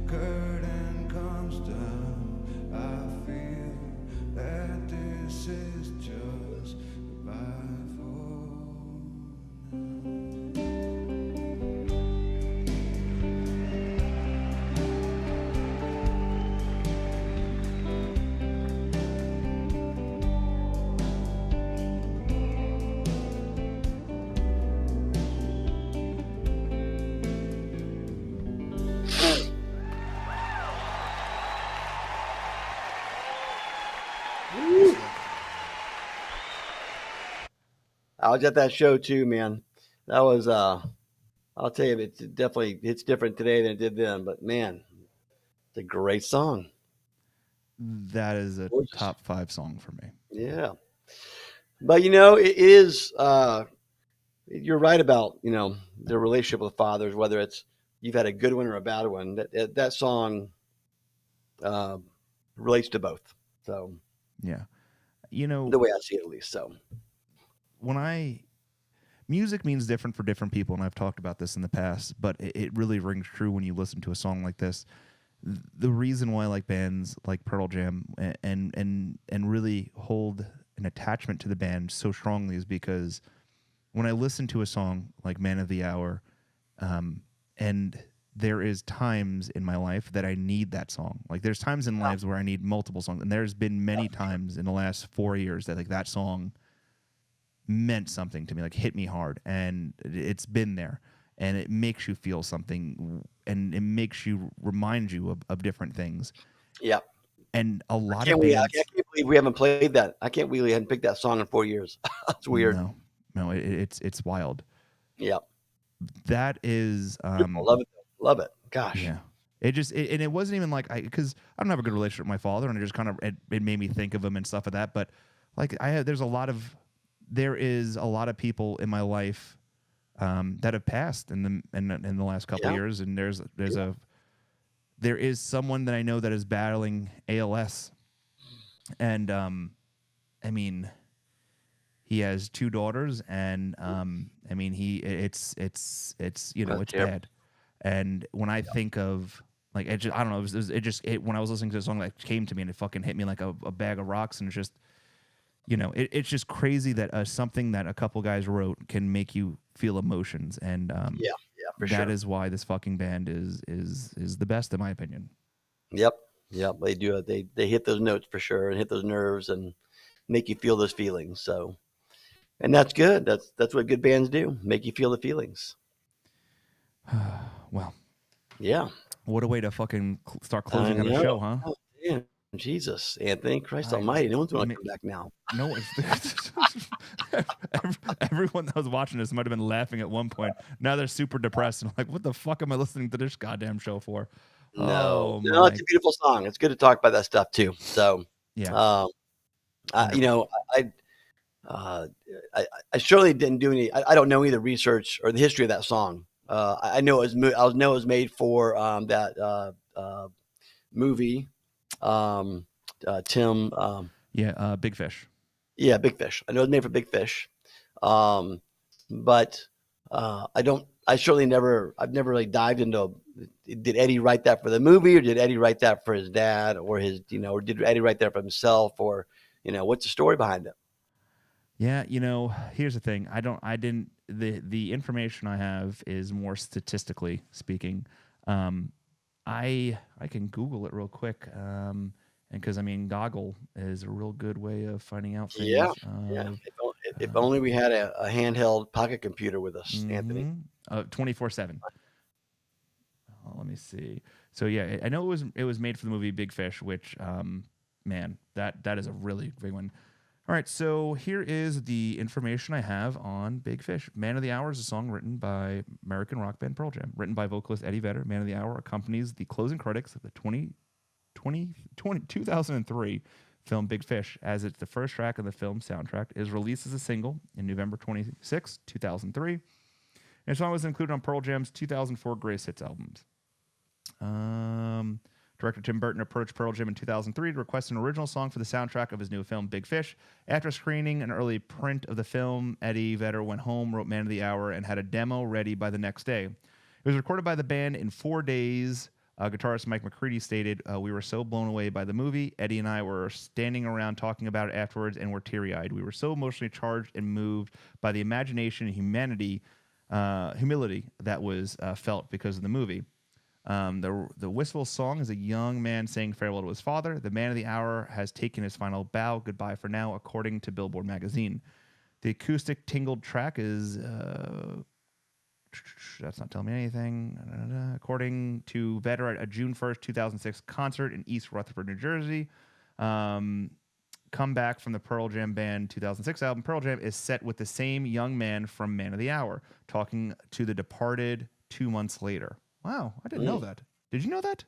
curtain comes down. I feel that this is just goodbye for I was at that show too, man. That was I'll tell you, it's different today than it did then. But man, it's a great song. That is a Gorgeous. top 5 song for me. Yeah. But it is you're right about, the relationship with fathers, whether it's you've had a good one or a bad one. That song uh, relates to both. So Yeah. the way I see it, at least. So When music means different for different people, and I've talked about this in the past, but it really rings true when you listen to a song like this. The reason why I like bands like Pearl Jam and really hold an attachment to the band so strongly is because when I listen to a song like Man of the Hour, and there is times in my life that I need that song. Like there's times in lives where I need multiple songs, and there's been many times in the last 4 years that like that song meant something to me, like hit me hard, and it's been there, and it makes you feel something, and it makes you remind you of different things. yeah. And a lot Can't of we? I bands, can't believe we haven't played that. I can't believe we hadn't picked that song in 4 years. That's weird. no, it's wild. Yeah. That is, Beautiful. Love it. Love it. Gosh. yeah. And it wasn't even like because I don't have a good relationship with my father, and it just kind of it made me think of him and stuff of that. But like there is a lot of people in my life that have passed in the last couple of years, and there is someone that I know that is battling ALS, and I mean, he has 2 daughters, and I mean, it's it's bad. And when I think of like I don't know, when I was listening to the song, that came to me and it fucking hit me like a bag of rocks, and it's just it's just crazy that something that a couple guys wrote can make you feel emotions, and Yeah, for sure. that is why this fucking band is the best in my opinion. Yep. They do it. They hit those notes for sure, and hit those nerves, and make you feel those feelings. So, and that's good. That's what good bands do. Make you feel the feelings. Well, yeah. What a way to fucking start closing out a show, huh? Oh, damn. Jesus, Anthony, Christ Almighty! No one's going to come back now. No, everyone that was watching this might have been laughing at one point. Now they're super depressed and like, what the fuck am I listening to this goddamn show for? No, it's a beautiful song. It's good to talk about that stuff too. So, yeah, I surely didn't do any. I don't know either research or the history of that song. I know it was. I know it was made for that movie. Tim. Big Fish. Yeah, Big Fish. I know it was made for Big Fish. But I don't. I surely never. I've never really dived into. Did Eddie write that for the movie, or did Eddie write that for his dad, or his, or did Eddie write that for himself, or what's the story behind it? Yeah, here's the thing. The information I have is more statistically speaking. I can Google it real quick. And because Goggle is a real good way of finding out things. Yeah. If only we had a handheld pocket computer with us, Anthony. 24/7. Let me see. So yeah, I know it was made for the movie Big Fish, which man, that is a really big one. All right, so here is the information I have on Big Fish. Man of the Hour is a song written by American rock band Pearl Jam, written by vocalist Eddie Vedder. Man of the Hour accompanies the closing credits of the 2003 film Big Fish, as it's the first track of the film soundtrack. It is released as a single in November 26, 2003. And the song was included on Pearl Jam's 2004 Greatest Hits albums. Director Tim Burton approached Pearl Jam in 2003 to request an original song for the soundtrack of his new film, Big Fish. After screening an early print of the film, Eddie Vedder went home, wrote Man of the Hour, and had a demo ready by the next day. It was recorded by the band in 4 days. Guitarist Mike McCready stated, "We were so blown away by the movie. Eddie and I were standing around talking about it afterwards and were teary-eyed. We were so emotionally charged and moved by the imagination and humility that was felt because of the movie." The wistful song is a young man saying farewell to his father. The Man of the Hour has taken his final bow. Goodbye for now, according to Billboard magazine. The acoustic tingled track is that's not telling me anything. According to Vedder, at a June 1st, 2006 concert in East Rutherford, New Jersey. Come back from the Pearl Jam band 2006 album. Pearl Jam is set with the same young man from Man of the Hour talking to the departed 2 months later. Wow, I didn't know that. Did you know that?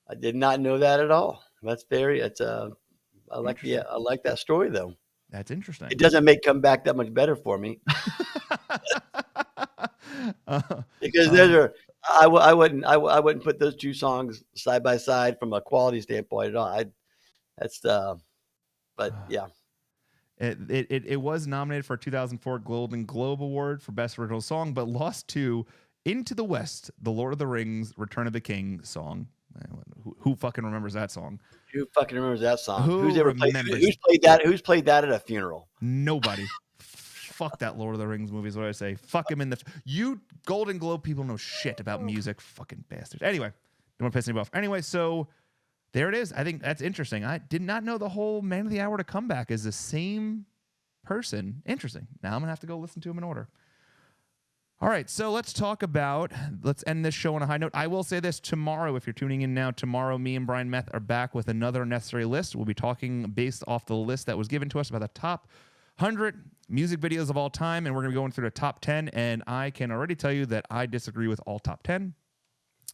I did not know that at all. That's very. I like Interesting. I like that story though. That's interesting. It doesn't make come back that much better for me uh, because I wouldn't put those two songs side by side from a quality standpoint at all. But yeah. It was nominated for a 2004 Golden Globe Award for Best Original Song, but lost to Into the West, the Lord of the Rings, Return of the King song. Who fucking remembers that song? Who fucking remembers that song? Who remembers? Who's played that? Who's played that at a funeral? Nobody. Fuck that Lord of the Rings movie is what I say. Fuck him in the... You Golden Globe people know shit about music. Fucking bastards. Anyway, don't want to piss anybody off. Anyway, so there it is. I think that's interesting. I did not know the whole Man of the Hour to Comeback is the same person. Interesting. Now I'm going to have to go listen to him in order. All right, so let's end this show on a high note. I will say this tomorrow, if you're tuning in now, tomorrow me and Brian Meth are back with another necessary list. We'll be talking based off the list that was given to us about the top 100 music videos of all time, and we're going to be going through the top 10, and I can already tell you that I disagree with all top 10.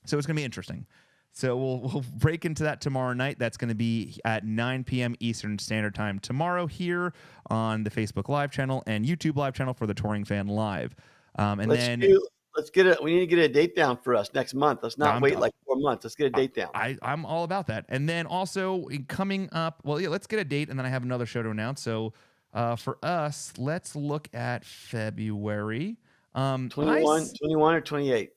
So it's going to be interesting. So we'll break into that tomorrow night. That's going to be at 9 p.m. Eastern Standard Time tomorrow here on the Facebook Live channel and YouTube Live channel for the Touring Fan Live. We need to get a date down for us next month. Let's not wait like 4 months. Let's get a date down. I'm all about that. And then also coming up, let's get a date, and then I have another show to announce. So for us, let's look at February. 21 or 28.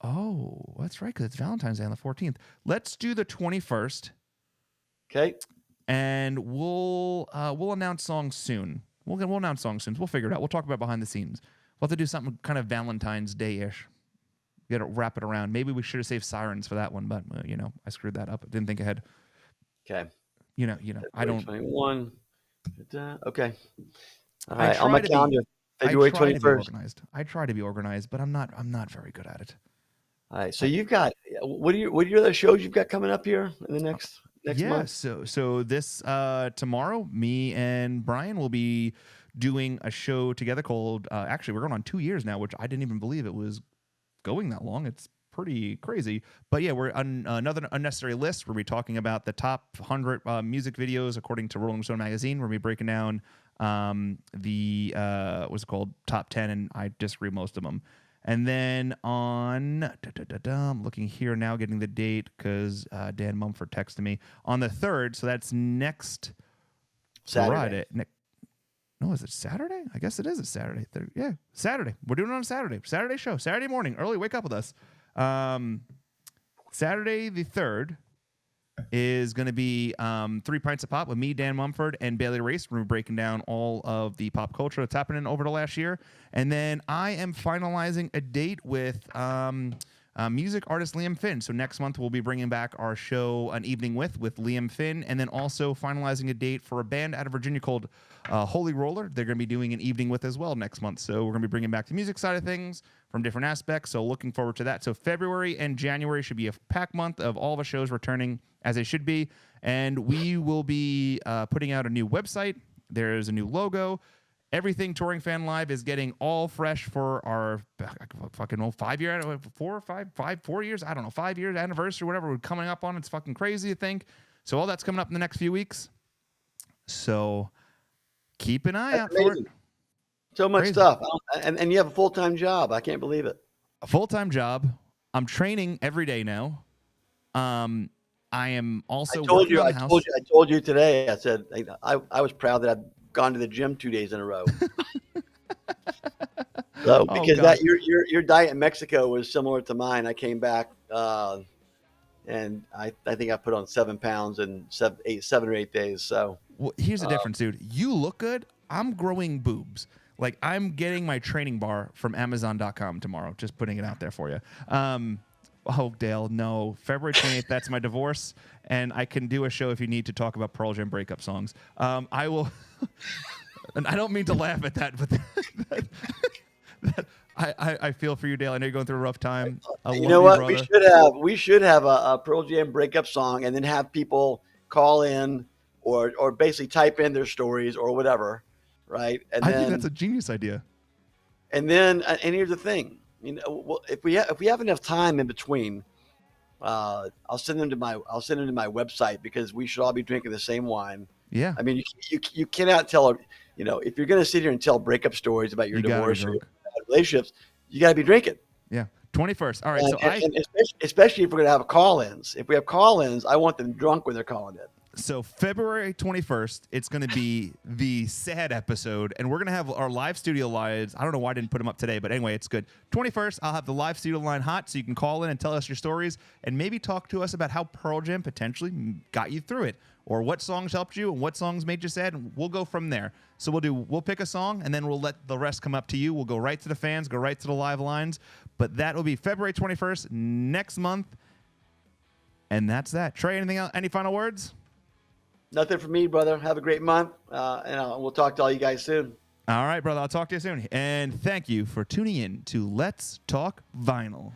Oh, that's right, because it's Valentine's Day on the 14th. Let's do the 21st. Okay. And we'll announce songs soon. We'll announce songs soon. We'll figure it out. We'll talk about behind the scenes. We'll have to do something kind of Valentine's Day-ish. Wrap it around. Maybe we should have saved Sirens for that one, but I screwed that up. I didn't think ahead. Okay. I don't. 21. Okay. All right. On my calendar, February 21st. I try to be organized, but I'm not very good at it. All right. So you've got what are your other shows you've got coming up here in the next month? So this tomorrow, me and Brian will be doing a show together called actually we're going on 2 years now, which I didn't even believe it was going that long. It's pretty crazy. But yeah, we're on another unnecessary list. We'll be talking about the top 100 music videos according to Rolling Stone magazine. We'll be breaking down the what's it called, top 10, and I disagree with most of them. And then on, I'm looking here now, getting the date because Dan Mumford texted me on the 3rd. So that's next Saturday. Friday. No, is it Saturday? I guess it is a Saturday. Yeah, Saturday. We're doing it on a Saturday. Saturday show. Saturday morning. Early. Wake up with us. Saturday the 3rd is going to be 3 Pints of Pop with me, Dan Mumford, and Bailey Race. We're breaking down all of the pop culture that's happening over the last year. And then I am finalizing a date with music artist Liam Finn. So next month we'll be bringing back our show An Evening with Liam Finn, and then also finalizing a date for a band out of Virginia called Holy Roller. They're going to be doing an evening with as well next month. So we're going to be bringing back the music side of things from different aspects. So looking forward to that. So February and January should be a packed month of all the shows returning as they should be. And we will be putting out a new website. There's a new logo. Everything Touring Fan Live is getting all fresh for our fucking 5 year, 4 years, I don't know, 5 years anniversary, whatever we're coming up on. It's fucking crazy to think. So all that's coming up in the next few weeks. So keep an eye out for it. So much stuff. And you have a full-time job. I can't believe it. A full-time job. I'm training every day now. I am also working on the house. I told you today. I said I was proud that I've gone to the gym 2 days in a row. So because your diet in Mexico was similar to mine. I came back and I think I put on 7 pounds in 7 or 8 days. So here's the difference, dude. You look good. I'm growing boobs. Like, I'm getting my training bar from Amazon.com tomorrow. Just putting it out there for you. Oh, Dale, no. February 28th, that's my divorce. And I can do a show if you need to talk about Pearl Jam breakup songs. I will. And I don't mean to laugh at that, but I feel for you, Dale. I know you're going through a rough time. You know what? We should have a Pearl Jam breakup song, and then have people call in or basically type in their stories or whatever, right? And I think that's a genius idea. And then, and here's the thing. If we have enough time in between, I'll send them to my website because we should all be drinking the same wine. Yeah. I mean, you cannot tell, if you're going to sit here and tell breakup stories about your You gotta be divorce or drunk. your relationships, you got to be drinking. Yeah. 21st. All right. And especially if we're going to have call-ins. If we have call-ins, I want them drunk when they're calling in. So February 21st, it's going to be the sad episode, and we're going to have our live studio lines. I don't know why I didn't put them up today, but anyway, it's good. 21st, I'll have the live studio line hot, so you can call in and tell us your stories, and maybe talk to us about how Pearl Jam potentially got you through it, or what songs helped you and what songs made you sad, and we'll go from there. So we'll pick a song, and then we'll let the rest come up to you. We'll go right to the fans, go right to the live lines, but that will be February 21st next month, and that's that. Trey, anything else? Any final words? Nothing for me, brother. Have a great month, and we'll talk to all you guys soon. All right, brother. I'll talk to you soon. And thank you for tuning in to Let's Talk Vinyl.